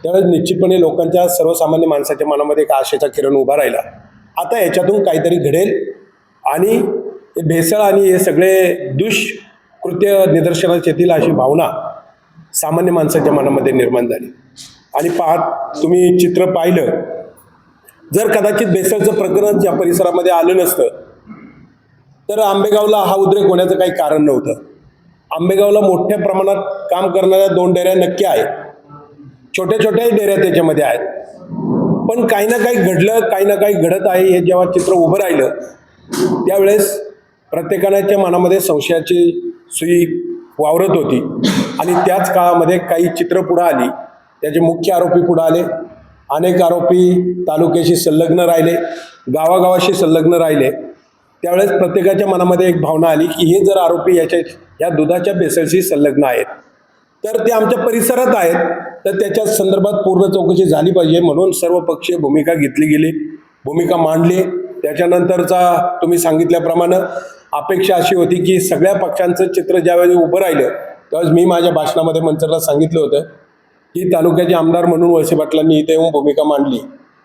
Speaker 8: त्यावेळेस निश्चितपणे लोकांच्या, सर्वसामान्य माणसाच्या मनामध्ये एक आशेचा किरण उभा राहिला. आता याच्यातून काहीतरी घडेल आणि भेसळ आणि हे सगळे दुष्कृत्य निदर्शनास येतील अशी भावना सामान्य माणसाच्या मनामध्ये निर्माण झाली. आणि तुम्ही चित्र पाहिलं, जर कदाचित भेसळचं प्रकरण ज्या परिसरामध्ये आलं नसतं तर आंबेगावला हा उद्रेक होण्याचं काही कारण नव्हतं. आंबेगावला मोठ्या प्रमाणात काम करणाऱ्या 2 डेऱ्या नक्की आहेत, छोट्या छोट्या डेऱ्या त्याच्यामध्ये आहेत, पण काही ना काही घडलं, काही ना काही घडत आहे हे जेव्हा चित्र उभं राहिलं त्यावेळेस प्रत्येकाच्या मनामध्ये संशयाची सुई वावरत होती. आणि त्याच काळामध्ये काही चित्र पुढं आली, त्याचे मुख्य आरोपी पुढं आले, अनेक आरोपी तालुक्याशी संलग्न राहिले, गावागावाशी संलग्न राहिले. त्यावेळेस प्रत्येकाच्या मनामध्ये एक भावना आली की हे जर आरोपी या दुधाच्या भेसळशी संलग्न आहेत तर ते आमच्या परिसरात आहेत, तर त्याच्या संदर्भात पूर्ण चौकशी झाली पाहिजे. म्हणून सर्वपक्षीय भूमिका घेतली गेली, भूमिका मांडली. त्याच्यानंतरचा तुम्ही सांगितल्याप्रमाणे अपेक्षा अशी होती की सगळ्या पक्षांचं चित्र ज्यावेळेस उभं राहिलं त्यावेळेस मी माझ्या भाषणामध्ये मंचाला सांगितलं होतं की तालुक्याचे आमदार म्हणून वळसे पाटलांनी इथे येऊन भूमिका मांडली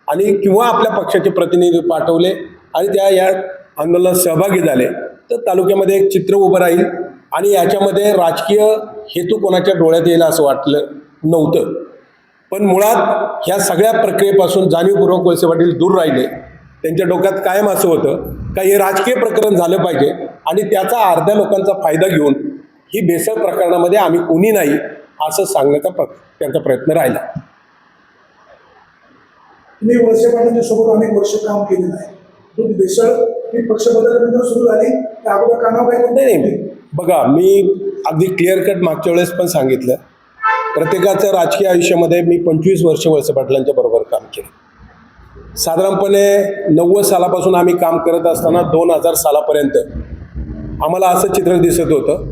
Speaker 8: आणि किंवा आपल्या पक्षाचे प्रतिनिधी पाठवले आणि या आंदोलनात सहभागी झाले तर तालुक्यामध्ये एक चित्र उभं राहील. आणि याच्यामध्ये राजकीय हेतू कोणाच्या डोळ्यात येईल असं वाटलं नव्हतं. पण मुळात ह्या सगळ्या प्रक्रियेपासून जाणीवपूर्वक वळसे पाटील दूर राहिले. त्यांच्या डोक्यात कायम असं होतं का हे राजकीय प्रकरण झालं पाहिजे आणि त्याचा अर्ध्या लोकांचा फायदा घेऊन ही भेसळ प्रकरणामध्ये आम्ही कोणी नाही असं सांगण्याचा त्यांचा प्रयत्न राहिला.
Speaker 2: तुम्ही वळसे पाटलांच्या सोबत अनेक वर्ष काम केलेलं आहे. तुम्ही भेसळ ही पक्ष बदलल्यानंतर सुरू झाली, त्या अगोदर कामाबाई
Speaker 8: नाही, बघा मी अगदी क्लिअर कट मागच्या वेळेस पण सांगितलं, प्रत्येकाच्या राजकीय आयुष्यामध्ये मी 25 वर्ष वळसे पाटलांच्या बरोबर काम केलं. साधारणपणे 90 सालापासून आम्ही काम करत असताना 2000 सालापर्यंत आम्हाला असं चित्र दिसत होतं.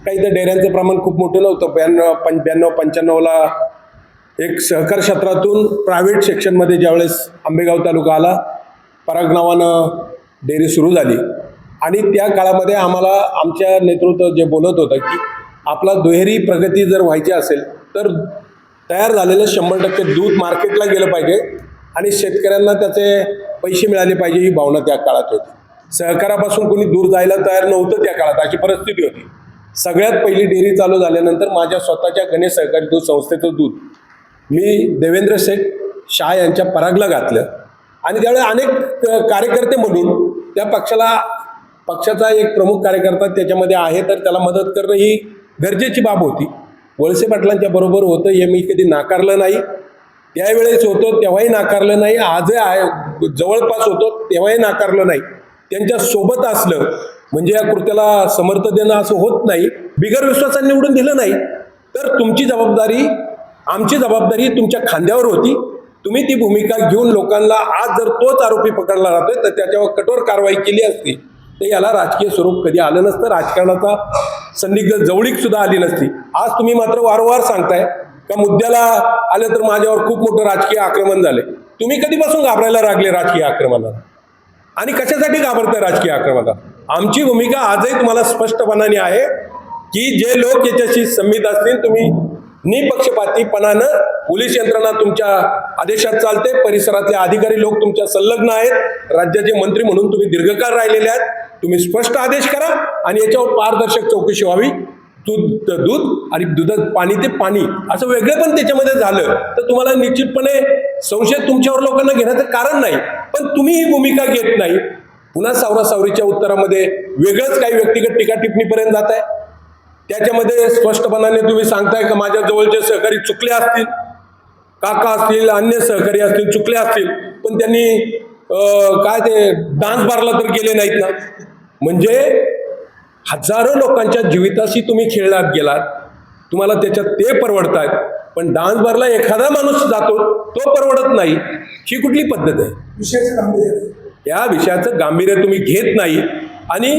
Speaker 8: काही तर डेऱ्यांचं प्रमाण खूप मोठं नव्हतं. 92-95ला एक सहकार क्षेत्रातून प्रायव्हेट सेक्शनमध्ये ज्यावेळेस आंबेगाव तालुका आला, पराग नावानं डेअरी सुरू झाली आणि त्या काळामध्ये आम्हाला आमच्या नेतृत्व जे बोलत होतं की आपला दुहेरी प्रगती जर व्हायची असेल तर तयार झालेलं 100% दूध मार्केटला गेलं पाहिजे आणि शेतकऱ्यांना त्याचे पैसे मिळाले पाहिजे ही भावना त्या काळात होती. सहकारापासून कोणी दूर जायला तयार नव्हतं त्या काळात, अशी परिस्थिती होती. सगळ्यात पहिली डेअरी चालू झाल्यानंतर माझ्या स्वतःच्या गणेश सहकारी दूध संस्थेचं दूध मी देवेंद्र शेठ शाह यांच्या परागला घातलं आणि त्यावेळी अनेक कार्यकर्ते म्हणून त्या पक्षाचा एक प्रमुख कार्यकर्ता त्याच्यामध्ये आहे तर त्याला मदत करणं ही गरजेची बाब होती. वळसे पाटलांच्या बरोबर होतं हे मी कधी नाकारलं नाही. त्यावेळेस होतो तेव्हाही नाकारलं नाही, आजही आहे जवळपास होतो तेव्हाही नाकारलं नाही. त्यांच्या सोबत असलं म्हणजे या कृत्याला समर्थन देणं असं होत नाही. बिगर विश्वासाने निवडून दिलं नाही तर तुमची जबाबदारी, आमची जबाबदारी तुमच्या खांद्यावर होती. तुम्ही ती भूमिका घेऊन लोकांना आज जर तोच आरोपी पकडला जातोय तर त्याच्यावर कठोर कारवाई केली असती तर याला राजकीय स्वरूप कधी आलं नसतं, राजकारणाचा संदिग्ध जवळीक सुद्धा आली नसती. आज तुम्ही मात्र वारंवार सांगताय का मुद्द्याला आलं तर माझ्यावर खूप मोठं राजकीय आक्रमण झाले. तुम्ही कधीपासून घाबरायला लागले राजकीय आक्रमणाला आणि कशासाठी घाबरताय राजकीय आक्रमणाला? आमची भूमिका आजही तुम्हाला स्पष्टपणाने आहे की जे लोक याच्याशी संमित असतील तुम्ही निपक्षपातीपणानं, पोलीस यंत्रणा तुमच्या आदेशात चालते, परिसरातले अधिकारी लोक तुमच्या संलग्न आहेत, राज्याचे मंत्री म्हणून तुम्ही दीर्घकाळ राहिलेले आहेत, तुम्ही स्पष्ट आदेश करा आणि याच्यावर पारदर्शक चौकशी व्हावी. दूध दूध आणि दुधात पाणी ते पाणी असं वेगळं पण त्याच्यामध्ये झालं तर तुम्हाला निश्चितपणे संशय तुमच्यावर लोकांना घेण्याचं कारण नाही. पण तुम्ही ही भूमिका घेत नाही. पुन्हा सावरासावरीच्या उत्तरामध्ये वेगळंच काही व्यक्तिगत टीका टिप्पणीपर्यंत जात आहे. त्याच्यामध्ये स्पष्टपणाने तुम्ही सांगताय का माझ्या जवळचे सहकारी चुकले असतील, काका असतील, अन्य सहकारी असतील, चुकले असतील, पण त्यांनी काय ते डान्स बारला तर गेले नाहीत ना. म्हणजे हजारो लोकांच्या जीविताशी तुम्ही खेळलात गेलात, तुम्हाला त्याच्यात ते परवडतायत, पण डान्स बारला एखादा माणूस जातो तो परवडत नाही. ही कुठली पद्धत आहे?
Speaker 2: विषयाचं गांभीर्य
Speaker 8: या विषयाचं गांभीर्य तुम्ही घेत नाही. आणि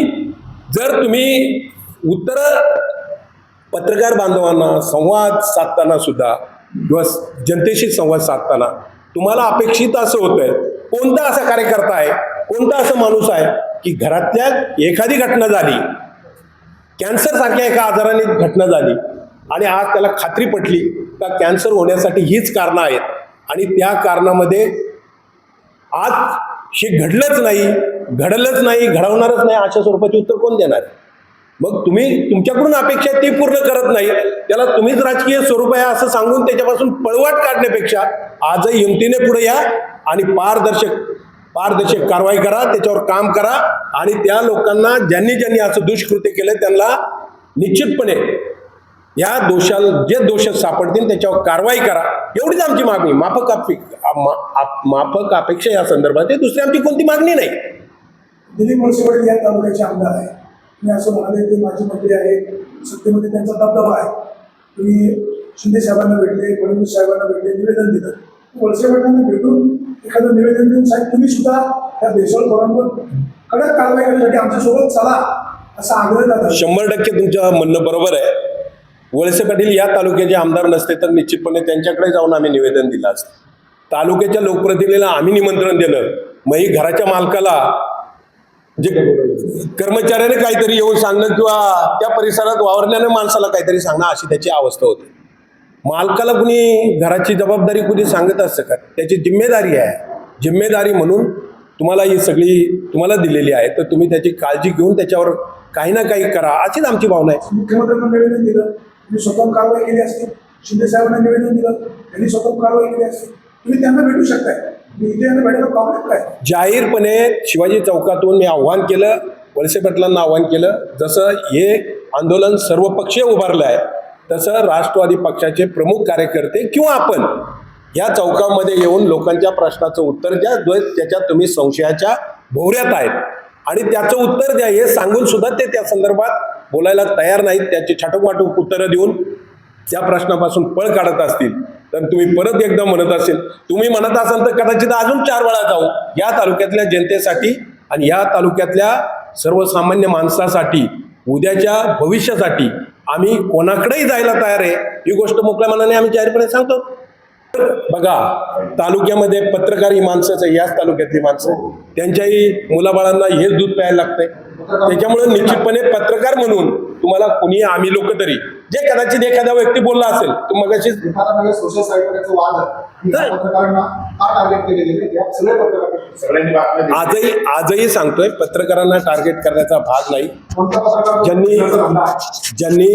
Speaker 8: जर तुम्ही उत्तर पत्रकार बांधवांना संवाद साधताना सुद्धा किंवा जनतेशी संवाद साधताना तुम्हाला अपेक्षित असं होतंय, कोणता असा कार्यकर्ता आहे, कोणता असा माणूस आहे की घरातल्या एखादी घटना झाली, कॅन्सर सारख्या एका आजाराने घटना झाली आणि आज त्याला खात्री पटली का कॅन्सर होण्यासाठी हीच कारणं आहेत आणि त्या कारणामध्ये आज हे घडलंच नाही, घडवणारच नाही, अशा स्वरूपाचे उत्तर कोण देणार? मग तुम्ही तुमच्याकडून अपेक्षा ती पूर्ण करत नाही, त्याला तुम्हीच राजकीय स्वरूप आहे असं सांगून त्याच्यापासून पळवाट काढण्यापेक्षा आजही हिमतीने पुढे या आणि पारदर्शक कारवाई करा, त्याच्यावर काम करा आणि त्या लोकांना ज्यांनी असं दुष्कृत्य केलं त्यांना निश्चितपणे या जे दोष सापडतील त्याच्यावर कारवाई करा. एवढीच आमची मागणी. माफक अपेक्षा या संदर्भात दुसरी आमची कोणती मागणी नाही.
Speaker 2: दिलीप वळसे पाटील या तालुक्याचे आमदार आहे. तुम्ही असं म्हणाले ते माजी मंत्री आहे, सत्तेमध्ये त्यांचा दबदबा आहे. तुम्ही शिंदे साहेबांना भेटले, फडणवीस साहेबांना भेटले, निवेदन दिलं. वळसे पाटलांना भेटून एखादं निवेदन देऊन साहेब तुम्ही सुद्धा त्या भेसळखोरांवर कडक कारवाई करण्यासाठी आमच्यासोबत चला असा आग्रह जातात.
Speaker 8: 100% तुमचं म्हणणं बरोबर आहे. वळसे पाटील या तालुक्याचे आमदार नसते तर निश्चितपणे त्यांच्याकडे जाऊन आम्ही निवेदन दिलं असतं. तालुक्याच्या लोकप्रतिनिधीला आम्ही निमंत्रण दिलं. मग ही घराच्या मालकाला जे कर्मचाऱ्याने काहीतरी येऊन सांगणं किंवा त्या परिसरात वावरण्याने माणसाला काहीतरी सांगणं अशी त्याची अवस्था होती. मालकाला कुणी घराची जबाबदारी कुणी सांगत असतं का? त्याची जिम्मेदारी आहे. जिम्मेदारी म्हणून तुम्हाला ही सगळी तुम्हाला दिलेली आहे, तर तुम्ही त्याची काळजी घेऊन त्याच्यावर काही ना काही करा अशीच आमची भावना आहे.
Speaker 2: मुख्यमंत्र्यांना निवेदन दिलं, तुम्ही स्वतः कारवाई केली असते. शिंदे साहेबांना निवेदन दिलं, त्यांनी स्वतः कारवाई केली असते. तुम्ही त्यांना भेटू शकताय. इथे यांना भेटायला प्रॉब्लेम काय?
Speaker 8: जाहीरपणे शिवाजी चौकातून मी आव्हान केलं, वळसे पाटलांना आव्हान केलं. जसं हे आंदोलन सर्वपक्षीय उभारलं आहे तसं राष्ट्रवादी पक्षाचे प्रमुख कार्यकर्ते किंवा आपण या चौकामध्ये येऊन लोकांच्या प्रश्नाचं उत्तर द्या, त्याच्यात तुम्ही संशयाच्या भोवऱ्यात आहेत आणि त्याचं उत्तर द्या हे सांगून सुद्धा ते त्या संदर्भात बोलायला तयार नाहीत. त्याची छाटोमाटोक उत्तरं देऊन त्या प्रश्नापासून पळ काढत असतील तर तुम्ही परत एकदा म्हणत असेल, तुम्ही म्हणत असाल तर कदाचित अजून 4 वेळा जाऊ या तालुक्यातल्या जनतेसाठी आणि या तालुक्यातल्या सर्वसामान्य माणसासाठी, उद्याच्या भविष्यासाठी आम्ही कोणाकडेही जायला तयार आहे. ही गोष्ट मोकळ्या मनाने आम्ही जाहीरपणे सांगतो. बघा, तालुक्यामध्ये पत्रकार ही माणसंच आहे, याच तालुक्यातली माणसं, त्यांच्याही मुलाबाळांना हेच दूध प्यायला लागतंय. त्याच्यामुळे निश्चितपणे पत्रकार म्हणून तुम्हाला कुणी आम्ही लोक तरी जे कदाचित एखादा व्यक्ती बोलला असेल तर मगाशी
Speaker 9: सोशल साईटवरचा वाद आहे, पत्रकारांना टार्गेट केले गेले, सगळे पत्रकार
Speaker 4: सगळ्यांनी बातम्या दिल्या.
Speaker 8: आजही सांगतोय, पत्रकारांना टार्गेट करण्याचा भाग नाही.
Speaker 9: कोणता पत्रकार
Speaker 8: ज्यांनी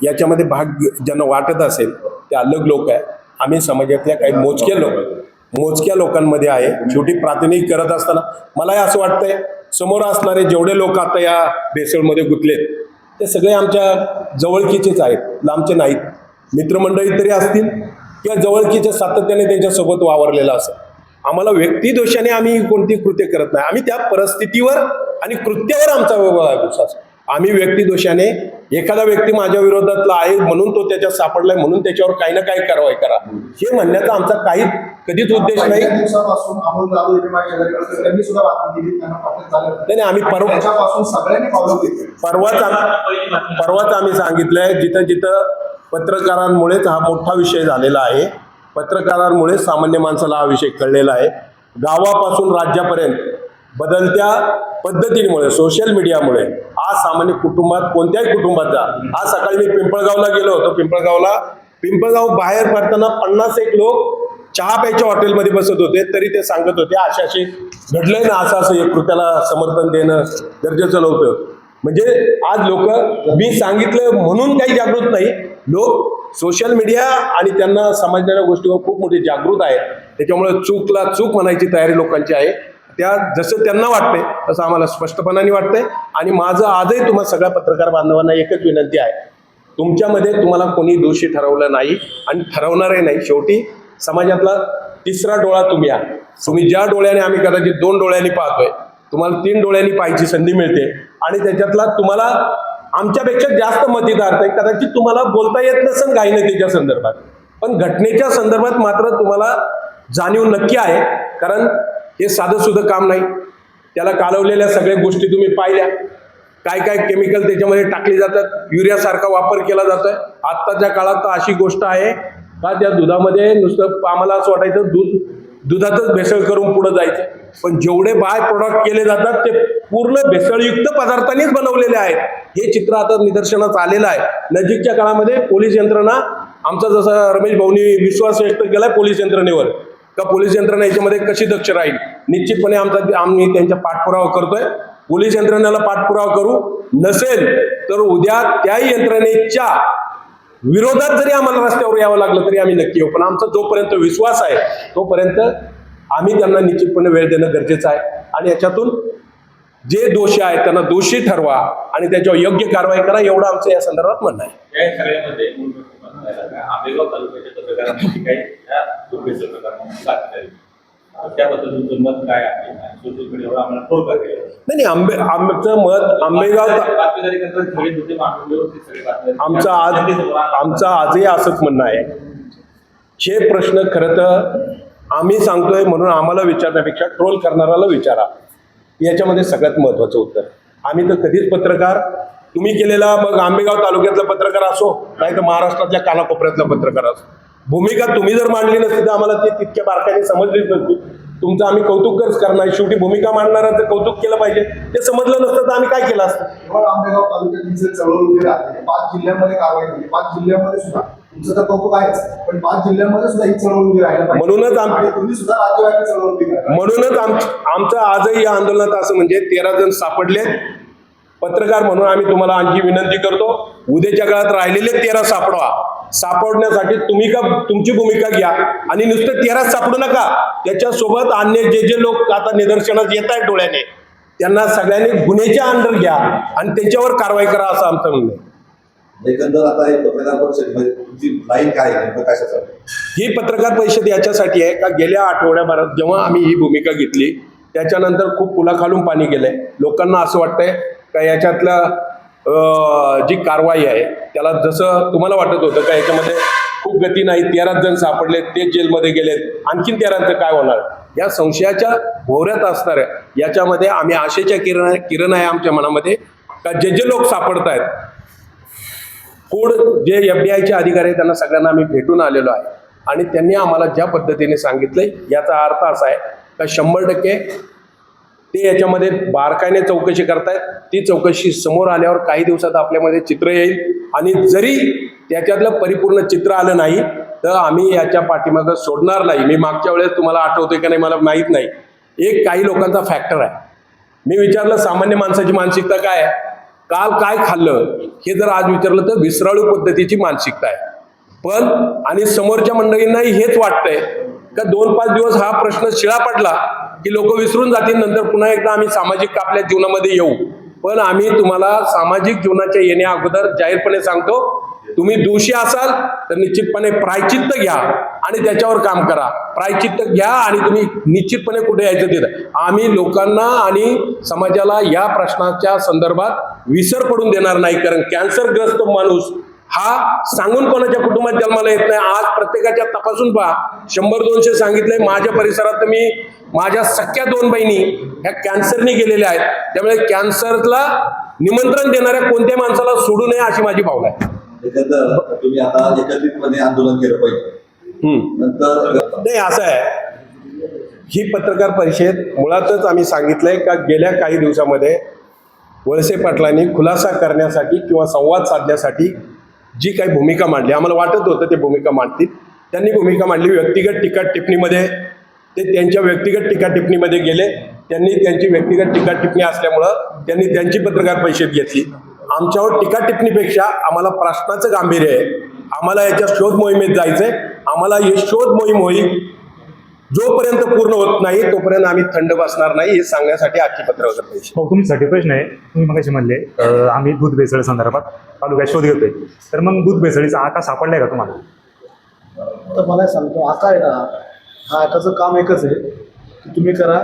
Speaker 8: याच्यामध्ये भाग ज्यांना वाटत असेल ते अलग लोक आहे. आम्ही समाजातल्या काही मोजक्या लोकांमध्ये आहे. शेवटी प्रातिनिधिक करत असताना मलाही असं वाटतंय समोर असणारे जेवढे लोक आता या भेसळमध्ये गुंतलेत ते सगळे आमच्या जवळकीचेच आहेत, लांबचे नाहीत. मित्रमंडळी तरी असतील किंवा जवळकीचे सातत्याने त्यांच्यासोबत वावरलेलं असं. आम्हाला व्यक्तिदोषाने आम्ही कोणती कृत्य करत नाही. आम्ही त्या परिस्थितीवर आणि कृत्यावर आमचा विश्वास. आम्ही व्यक्तिदोषाने एखादा व्यक्ती माझ्या विरोधातला आहे म्हणून तो त्याच्यात सापडलाय म्हणून त्याच्यावर काही ना काही कारवाई करा हे म्हणण्याचा आमचा कधीच उद्देश नाही.
Speaker 9: दिवसापासून अमोल जाधव इथे माझ्या शेजारी होते, त्यांनी सुद्धा बातमी दिली, त्यांना पाठवण्यात झालं.
Speaker 8: नाही, आम्ही
Speaker 9: त्याच्यापासून सगळ्यांनी फॉलो केले.
Speaker 8: परवाच आम्ही सांगितलंय, जिथं पत्रकारांमुळेच हा मोठा विषय झालेला आहे. पत्रकारांमुळे सामान्य माणसाला हा विषय कळलेला आहे. गावापासून राज्यापर्यंत बदलत्या पद्धतीमुळे सोशल मीडियामुळे आज सामान्य कुटुंबात कोणत्याही कुटुंबात जा. आज सकाळी मी पिंपळगावला गेलो होतो. पिंपळगाव बाहेर पडताना 50 लोक चहा प्यायच्या हॉटेलमध्ये बसत होते, तरी ते सांगत होते अशी घडलंय ना, असं एक कृत्याला समर्थन देणं गरजेचं नव्हतं. म्हणजे आज लोक मी सांगितलं म्हणून काही जागृत नाही. लोक सोशल मीडिया आणि त्यांना समजलेल्या गोष्टीवर खूप मोठी जागृत आहे. त्याच्यामुळे चूकला चूक म्हणायची तयारी लोकांची आहे त्या जसं त्यांना वाटतंय तसं आम्हाला स्पष्टपणाने वाटतंय. आणि माझं आजही तुम्हा सगळ्या पत्रकार बांधवांना एकच विनंती आहे, तुमच्यामध्ये तुम्हाला कोणी दोषी ठरवलं नाही आणि ठरवणारही नाही. शेवटी समाजातला तिसरा डोळा तुम्ही आहात. तुम्ही ज्या डोळ्याने आम्ही कदाचित 2 डोळ्यांनी पाहतोय, तुम्हाला 3 डोळ्यांनी पाहायची संधी मिळते आणि त्याच्यातला तुम्हाला आमच्यापेक्षा जास्त मतिदार आहे. कदाचित तुम्हाला बोलता येत नसेल घाईनतीच्या संदर्भात, पण घटनेच्या संदर्भात मात्र तुम्हाला जाणीव नक्की आहे. कारण हे साधं सुद्धा काम नाही. त्याला कालवलेल्या सगळ्या गोष्टी तुम्ही पाहिल्या. काय काय केमिकल त्याच्यामध्ये टाकले जातात, युरियासारखा वापर केला जातोय. आत्ताच्या काळात तर अशी गोष्ट आहे का त्या दुधामध्ये नुसतं आम्हाला असं वाटायचं दुधातच भेसळ करून पुढे जायचं, पण जेवढे बाय प्रोडक्ट केले जातात ते पूर्ण भेसळयुक्त पदार्थांनीच बनवलेले आहेत. हे चित्र आता निदर्शनास आलेलं आहे. नजीकच्या काळामध्ये पोलीस यंत्रणा, आमचा जसा रमेश भाऊनी विश्वास व्यक्त केलाय पोलीस यंत्रणेवर, का पोलीस यंत्रणा याच्यामध्ये कशी दक्ष राहील, निश्चितपणे आम्ही त्यांच्या पाठपुरावा करतोय. पोलीस यंत्रणेला पाठपुरावा करू, नसेल तर उद्या त्याही यंत्रणेच्या विरोधात जरी आम्हाला रस्त्यावर यावं लागलं तरी आम्ही नक्की येऊ. पण आमचा जोपर्यंत विश्वास आहे तोपर्यंत आम्ही त्यांना निश्चितपणे वेळ देणं गरजेचं आहे. आणि याच्यातून जे दोषी आहेत त्यांना दोषी ठरवा आणि त्याच्यावर योग्य कारवाई करा, एवढं आमचं या संदर्भात म्हणणं आहे.
Speaker 7: या सगळ्यामध्ये आंबेगाव तालुक्याच्या पत्रकारांमध्ये काही या दुर्भेद्य प्रकार त्याबद्दल तुमचं मत काय आहे आणि सोशल मीडियावर आम्हाला थोडं केलं
Speaker 8: नाही आमचं मत आंबेगाव
Speaker 7: बातमीदारी करतात सगळे दुसरे माणूस व्यवस्थित सगळे बातमीदारी
Speaker 8: आमचं आजही असंच म्हणणं आहे. हे प्रश्न खरं तर आम्ही सांगतोय म्हणून आम्हाला विचारण्यापेक्षा ट्रोल करणाऱ्याला विचारा, याच्यामध्ये सगळ्यात महत्वाचं उत्तर. आम्ही तर कधीच पत्रकार तुम्ही केलेला, मग आंबेगाव तालुक्यातला पत्रकार असो नाही तर महाराष्ट्रातल्या कानाकोपऱ्यातला पत्रकार असो, भूमिका तुम्ही जर मांडली नसती तर आम्हाला ते तितक्या बारकाईने समजलीच नसती. तुमचं आम्ही कौतुकच करणार, शेवटी भूमिका मांडणाऱ्याचं कौतुक केलं पाहिजे. ते समजलं नसतं तर आम्ही काय केलं असतं.
Speaker 9: केवळ आंबेगाव तालुक्यात ही जर चळवळ उभी राहते, 5 जिल्ह्यांमध्ये कारवाई झाली, 5 जिल्ह्यांमध्ये सुद्धा तुमचं तर कौतुक आहेच, पण 5 जिल्ह्यांमध्ये सुद्धा ही चळवळ उभी राहायला पाहिजे.
Speaker 8: म्हणूनच
Speaker 9: तुम्ही सुद्धा राज्यव्यापी चळवळ उभी करा.
Speaker 8: म्हणूनच आमचं आजही या आंदोलनात असं म्हणजे 13 जण सापडले. पत्रकार म्हणून आम्ही तुम्हाला आणखी विनंती करतो, उद्याच्या काळात राहिलेले 13 सापडवा. सापडण्यासाठी तुमची भूमिका घ्या आणि नुसतं 13 सापडू नका, त्याच्यासोबत अन्य जे लोक आता निदर्शनास येत आहेत डोळ्याने त्यांना सगळ्यांनी गुन्ह्याच्या अंडर घ्या आणि त्याच्यावर कारवाई करा, असं आमचं म्हणणं आहे.
Speaker 3: एकंदर आता हे पत्रकार परिषदेमध्ये तुमची लाईन काय आहे, नेमकं कशासाठी?
Speaker 8: ही पत्रकार परिषद याच्यासाठी आहे का गेल्या आठवड्याभरात जेव्हा आम्ही ही भूमिका घेतली त्याच्यानंतर खूप पुलाखालून पाणी गेलंय. लोकांना असं वाटतंय का याच्यातलं जी कारवाई आहे त्याला जसं तुम्हाला वाटत होतं का याच्यामध्ये खूप गती नाही, 13 जण सापडले ते जेलमध्ये गेलेत, आणखीन 13चं काय होणार, या संशयाच्या भोवऱ्यात असणाऱ्या याच्यामध्ये आम्ही आशेच्या किरण आहे आमच्या मनामध्ये का जे लोक सापडत आहेत, कोड जे FBI अधिकारी आहेत त्यांना सगळ्यांना आम्ही भेटून आलेलो आहे आणि त्यांनी आम्हाला ज्या पद्धतीने सांगितलंय याचा अर्थ असा आहे का 100% ते याच्यामध्ये बारकाईने चौकशी करतायत. ती चौकशी समोर आल्यावर काही दिवसात आपल्यामध्ये चित्र येईल आणि जरी त्याच्यातलं परिपूर्ण चित्र आलं नाही तर आम्ही याच्या पाठीमागं सोडणार नाही. मी मागच्या वेळेस तुम्हाला आठवतोय का नाही मला माहीत नाही, एक काही लोकांचा फॅक्टर आहे. मी विचारलं सामान्य माणसाची मानसिकता काय आहे, काल काय खाल्लं हे जर आज विचारलं तर विसराळू पद्धतीची मानसिकता आहे. पण आणि समोरच्या मंडळींनाही हेच वाटतंय का 2-5 दिवस हा प्रश्न शिळा पडला की लोक विसरून जातील, नंतर पुन्हा एकदा आम्ही सामाजिक आपल्या जीवनामध्ये येऊ. पण आम्ही तुम्हाला सामाजिक जीवनाच्या येण्या अगोदर जाहीरपणे सांगतो, तुम्ही दोषी असाल तर निश्चितपणे प्रायचित्त घ्या आणि त्याच्यावर काम करा. प्रायचित्त घ्या आणि तुम्ही निश्चितपणे कुठे यायचं तिथं. आम्ही लोकांना आणि समाजाला या प्रश्नाच्या संदर्भात विसर पडून देणार नाही. कारण कॅन्सरग्रस्त माणूस हा सांगून कोणाच्या कुटुंबात जन्माला येत नाही. आज प्रत्येकाच्या तपासून पहा, 100-200 सांगितलंय. माझ्या परिसरात तर मी माझ्या सख्या 2 बहिणी ह्या कॅन्सरने गेलेल्या आहेत. त्यामुळे कॅन्सरला निमंत्रण देणाऱ्या कोणत्या माणसाला सोडू नये अशी माझी भावना आहे.
Speaker 3: एकंदर तुम्ही आता एकत्रितपणे आंदोलन केलं पाहिजे. नंतर
Speaker 8: नाही असं आहे, ही पत्रकार परिषद मुळातच आम्ही सांगितलंय का गेल्या काही दिवसामध्ये वळसे पाटलांनी खुलासा करण्यासाठी किंवा संवाद साधण्यासाठी जी काही भूमिका मांडली, आम्हाला वाटत होतं ते भूमिका मांडतील. त्यांनी भूमिका मांडली व्यक्तिगत टीका टिप्पणीमध्ये, ते त्यांच्या व्यक्तिगत टीका टिप्पणीमध्ये गेले. त्यांनी त्यांची व्यक्तिगत टीका टिप्पणी असल्यामुळं त्यांनी त्यांची पत्रकार परिषद घेतली. आमच्यावर टीका टिप्पणीपेक्षा आम्हाला प्रश्नाचं गांभीर्य आहे. आम्हाला याच्या शोध मोहिमेत जायचंय. आम्हाला ही शोध मोहीम होईल जोपर्यंत पूर्ण होत नाही तोपर्यंत आम्ही थंड बसणार नाही हे सांगण्यासाठी आजची पत्रकार परिषद.
Speaker 5: हो, तुमच्यासाठी प्रश्न आहे. तुम्ही मगाशी म्हणले आम्ही दूध भेसळ संदर्भात तालुक्यात शोध घेतोय. तर मग दूध भेसळीचा आका सापडलाय का तुम्हाला?
Speaker 1: तर मला सांगतो आका आहे ना, हा आकाचं काम एकच आहे की तुम्ही करा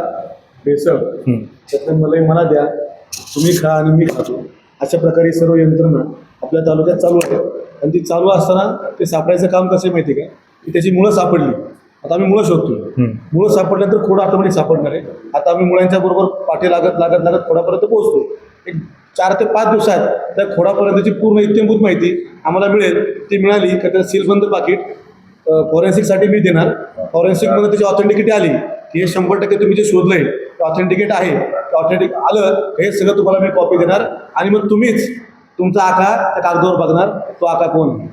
Speaker 1: भेसळ, त्यातलं मलाई मला द्या, तुम्ही खा आणि मी खातो. अशा प्रकारे सर्व यंत्रणा आपल्या तालुक्यात चालू आहे. आणि ती चालू असताना ते सापडायचं काम कसं आहे माहिती आहे का, की त्याची मुळं सापडली. आता आम्ही मुळं शोधतो. मुळं सापडल्यानंतर खोडं ऑटोमॅटिक सापडणार आहे. आता आम्ही मुळांच्या बरोबर पाठी लागत लागत लागत खोडापर्यंत पोहोचतो. एक 4 ते 5 दिवसात त्या खोडापर्यंतची पूर्ण इत्यंभूत माहिती आम्हाला मिळेल. ती मिळाली का त्याचं सीलबंद पाकिट फॉरेन्सिकसाठी मी देणार. फॉरेन्सिकमध्ये त्याची ऑथेंटिकिटी आली की हे 100% तुम्ही जे शोधलंय ते ऑथेंटिकेट आहे. ऑथेंटिक आलं हे सगळं तुम्हाला मी कॉपी देणार आणि मग तुम्हीच तुमचा आका त्या कागदावर बघणार तो आका कोण आहे.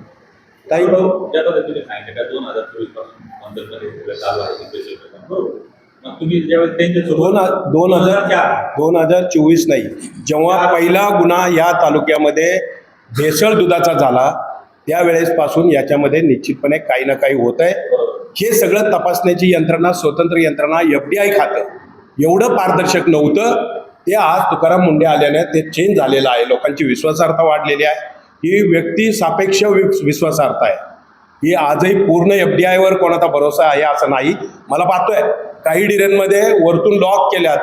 Speaker 1: काही
Speaker 7: ज्या पद्धतीने सांगितलं का 2024 पासून आंध्रप्रदेश सगळं चालू आहे ते भेसळ प्रकरण, बरोबर. मग तुम्ही ज्यावेळेस त्यांच्या
Speaker 8: 2024 नाही, जेव्हा पहिला गुन्हा या तालुक्यामध्ये भेसळ दुधाचा झाला त्यावेळेसपासून याच्यामध्ये निश्चितपणे काही ना काही होत आहे. हे सगळं तपासण्याची यंत्रणा, स्वतंत्र यंत्रणा, FDI खातं एवढं पारदर्शक नव्हतं. ते आज तुकाराम मुंडे आल्याने ते चेंज झालेलं आहे. लोकांची विश्वासार्हता वाढलेली आहे. ही व्यक्ती सापेक्ष विश्वासार्हता आहे. ही आजही पूर्ण FDIवर कोणाचा भरोसा आहे असं नाही. मला पाहतोय काही डेऱ्यांमध्ये वरतून लॉक केल्यात,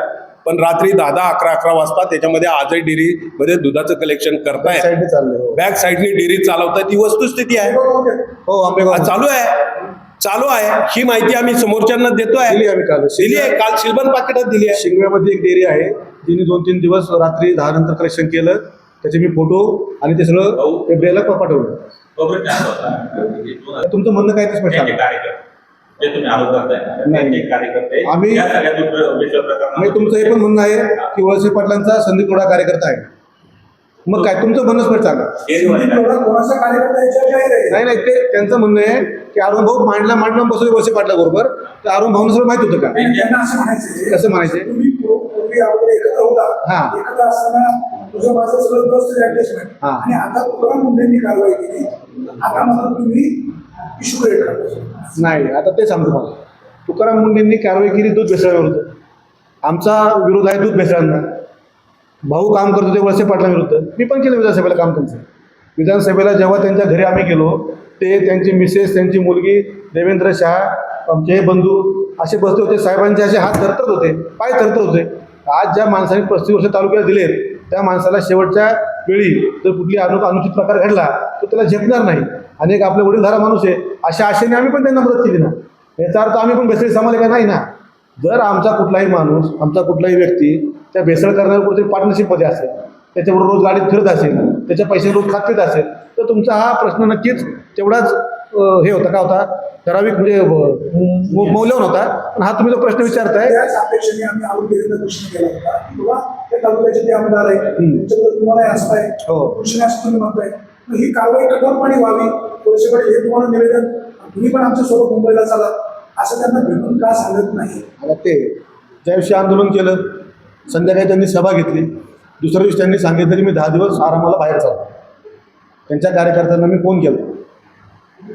Speaker 8: पण रात्री 10-11 वाजता त्याच्यामध्ये आजही डेअरीमध्ये दुधाचं कलेक्शन करताय.
Speaker 1: साईडने चाललंय.
Speaker 8: बॅक साईडनी डेअरी चालवताय. ती वस्तुस्थिती आहे.
Speaker 1: हो आंबेगाव
Speaker 8: चालू आहे ही माहिती आम्ही समोरच्यांना देतोय.
Speaker 1: दिली आम्ही काल.
Speaker 8: दिली आहे काल शिलबन पाकिटात दिली आहे.
Speaker 1: शिंगव्यामध्ये एक डेअरी आहे, तिने 2-3 दिवस रात्री 10 नंतर कलेक्शन केलं. त्याचे मी फोटो आणि ते सगळं FDIला पाठवलं. तुमचं म्हणणं काय ते स्पष्ट
Speaker 7: त्यांचे
Speaker 1: सांगा.
Speaker 7: कार्यकर्ते जे तुम्ही आरोप करताय ना,
Speaker 1: नाही.
Speaker 7: त्यांचे कार्यकर्ते
Speaker 1: आम्ही-
Speaker 7: या सगळ्या भेसळ प्रकरणात
Speaker 1: म्हणजे तुमचं हे पण म्हणणं आहे की वळसे पाटलांचा संदीप तोडा कार्यकर्ता आहे. मग काय तुमचं म्हणणं स्पष्ट सांगा.
Speaker 2: एवढा कोणाचा कार्यकर्ता याच्यावर जाहीर आहे?
Speaker 1: नाही ते त्यांचं म्हणणं आहे की अरुण भाऊ मांडला बसवले वळसे पाटला बरोबर. तर अरुण भाऊनं सगळं माहित होतं का?
Speaker 2: त्यांना असं म्हणायचं
Speaker 1: कसं म्हणायचे?
Speaker 2: तुम्ही पूर्वी अगोदर एकत्र होता.
Speaker 1: हा.
Speaker 2: एकत्र असताना तुझं माझं सगळं व्यवस्थित ऍडजस्टमेंट.
Speaker 1: हा.
Speaker 2: आणि आता तुकाराम मुंडेंनी कारवाई केली. आता मात्र तुम्ही इश्यू क्रिएट करता.
Speaker 1: नाही आता ते सांगतो मला. तुकाराम मुंडेंनी कारवाई केली दूध भेसळाविरुद्ध. आमचा विरोध आहे दूध भेसळांना. भाऊ काम करत होते वळसे पाटलाविरुद्ध. मी पण केलं विधानसभेला काम त्यांचं. विधानसभेला जेव्हा त्यांच्या घरी आम्ही गेलो ते त्यांची मिसेस, त्यांची मुलगी, देवेंद्र शहा, आमचे बंधू असे बसले होते. साहेबांचे असे हात धरतच होते, पाय धरतच होते. आज ज्या माणसाने 35 वर्ष तालुक्याला दिलेत त्या माणसाला शेवटच्या वेळी जर कुठली अनुचित प्रकार घडला तर त्याला झेपणार नाही. आणि एक आपले वडीलधारा माणूस आहे अशा आशेने आम्ही पण त्यांना मदत केली ना. याचा अर्थ आम्ही पण भेसळी सामाले का नाही ना. जर आमचा कुठलाही माणूस, आमचा कुठलाही व्यक्ती त्या भेसळ करणाऱ्या कुठेतरी पार्टनरशिपमध्ये असेल, त्याच्याबरोबर रोज गाडीत फिरत असेल, त्याच्या पैसे रोज खात असेल, तर तुमचा हा प्रश्न नक्कीच तेवढाच हे होता का होता ठराविक म्हणजे मौल्यवान होता. पण हा तुम्ही जो प्रश्न विचारताय
Speaker 2: त्याच अपेक्षेने आम्ही आरोग्य प्रश्न केला होता की बाबा त्या तालुक्याचे ते आमदार आहे त्यांच्याबद्दल तुम्हाला असं आहे
Speaker 1: हो.
Speaker 2: कृषी असं तुम्ही म्हणताय. मग ही कारवाई कठोरपणे व्हावी. वळसे पाटील हे तुम्हाला निवेदन, तुम्ही पण आमच्या सोबत मुंबईला चाला असं त्यांना भेटून का सांगत नाही?
Speaker 1: आता ते ज्या दिवशी आंदोलन केलं संध्याकाळी त्यांनी सभा घेतली. दुसऱ्या दिवशी त्यांनी सांगितलं की मी 10 दिवस आरामाला बाहेर चालतो. त्यांच्या कार्यकर्त्यांना मी फोन केला.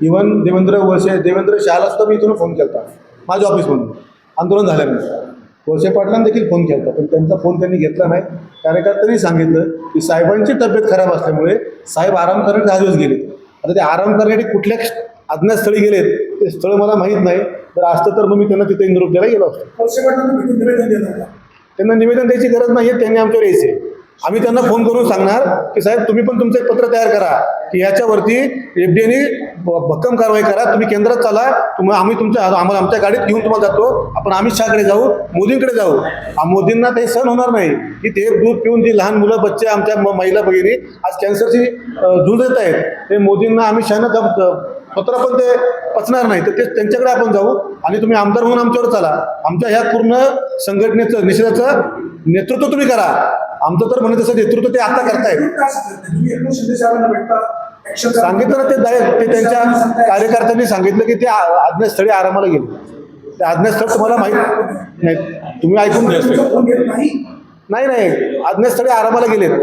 Speaker 1: इव्हन देवेंद्र शहाला सुद्धा मी इथून फोन केला माझ्या ऑफिसमधून आंदोलन झाल्यानंतर. वळसे पाटलांना देखील फोन केला पण त्यांचा फोन त्यांनी घेतला नाही. कार्यकर्त्यांनी सांगितलं की साहेबांची तब्येत खराब असल्यामुळे साहेब आराम करण्यासाठी 10 दिवस गेले. आता ते आराम करण्यासाठी कुठल्या अज्ञात स्थळी गेलेत ते स्थळ मला माहीत नाही. तर असतं तर मग मी त्यांना तिथे निरोप द्यायला गेलो असतो.
Speaker 2: वळसे पाटलांना भेटून निवेदन देणार का?
Speaker 1: त्यांना निवेदन द्यायची गरज नाही आहे. त्यांनी आमच्यावर यायचे. आम्ही त्यांना फोन करून सांगणार की साहेब तुम्ही पण तुमचं एक पत्र तयार करा की ह्याच्यावरती FDIने भक्कम कारवाई करा. तुम्ही केंद्रात चाला. आम्ही आम्हाला आमच्या गाडीत घेऊन तुम्हाला जातो. आपण अमित शहाकडे जाऊ, मोदींकडे जाऊ. मोदींना ते सहन होणार नाही की ते दूध पिऊन जी लहान मुलं बच्चे आमच्या महिला भगिनी आज कॅन्सरची झुंज देत आहेत. ते मोदींना अमित शहानं स्वतः पण ते पचणार नाही. तर ते त्यांच्याकडे आपण जाऊ आणि तुम्ही आमदार म्हणून आमच्यावर चाला. आमच्या ह्या पूर्ण संघटनेचं निषेधाचं नेतृत्व तुम्ही करा. आमचं तर म्हणत तसं नेतृत्व ते आता करतायत.
Speaker 2: का सांगत नाही? तुम्ही एकनाथ शिंदे साहेबांना भेटता, ऍक्शन
Speaker 1: सांगितलं ना ते त्यांच्या कार्यकर्त्यांनी सांगितलं की ते अज्ञात स्थळी आरामाला गेले. ते अज्ञात स्थळ तुम्हाला माहीत नाही. तुम्ही ऐकून घ्या.
Speaker 2: फोन घेत नाही.
Speaker 1: नाही अज्ञात स्थळी आरामाला गेलेत.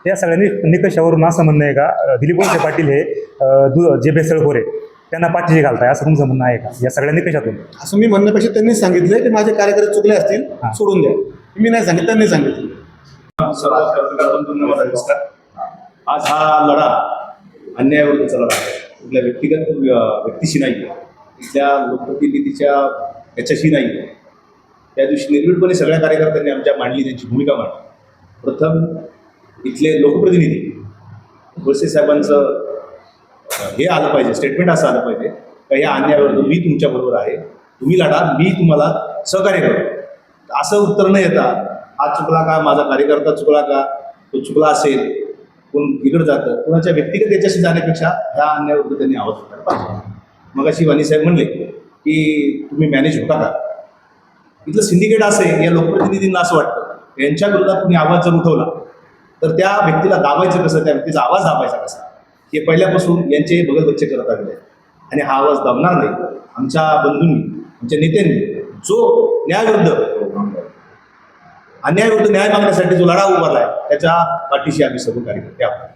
Speaker 5: या सगळ्यांनी निकषावरून असं म्हणणं आहे का दिलीप वळसे पाटील हे जे भेसळखोर आहे त्यांना पाठीशी घालताय असं तुमचं म्हणणं आहे का या सगळ्या निकषातून?
Speaker 1: असं मी म्हणण्यापेक्षा त्यांनी सांगितलं की माझे कार्यकर्ते चुकले असतील
Speaker 5: हां.
Speaker 1: सोडून द्या. मी नाही सांगितलं, त्यांनी सांगितलं.
Speaker 10: सर्व पत्रकार बंधूंना नमस्कार. आज हा लढा अन्यायाविरुद्धचा लढा आहे. कुठल्या व्यक्तिगत व्यक्तीशी नाही आहे, इथल्या लोकप्रतिनिधीच्या याच्याशी नाही आहे. त्या दिवशी निर्भीडपणे सगळ्या कार्यकर्त्यांनी आमच्या मांडली, त्यांची भूमिका मांडली. प्रथम इथले लोकप्रतिनिधी वळसे साहेबांचं हे आलं पाहिजे, स्टेटमेंट असं आलं पाहिजे का ह्या अन्यायाविरुद्ध मी तुमच्याबरोबर आहे, तुम्ही लढा, मी तुम्हाला सहकार्य करतो. असं उत्तर न येता आज चुकला का, माझा कार्यकर्ता चुकला का, तो चुकला असेल, कोण इकडं जातं, कोणाच्या व्यक्तिगत याच्याशी जाण्यापेक्षा ह्या अन्यायाविरुद्ध त्यांनी आवाज उठवायला पाहिजे. मग अशी वाणीसाहेब म्हणले की तुम्ही मॅनेज होता का. इथलं सिंडिकेट असं आहे, या लोकप्रतिनिधींना असं वाटतं यांच्या विरोधात तुम्ही आवाज जर उठवला तर त्या व्यक्तीला दाबायचं कसं, त्या व्यक्तीचा आवाज दाबायचा कसा, हे पहिल्यापासून यांचे बगलबच्चे करत आलेले आहेत. आणि हा आवाज दाबणार नाही. आमच्या बंधूंनी, आमच्या नेत्यांनी जो अन्यायाविरुद्ध न्याय मागण्यासाठी जो लढा उभारला आहे त्याच्या पाठीशी आम्ही सर्व कार्यकर्ते आहोत.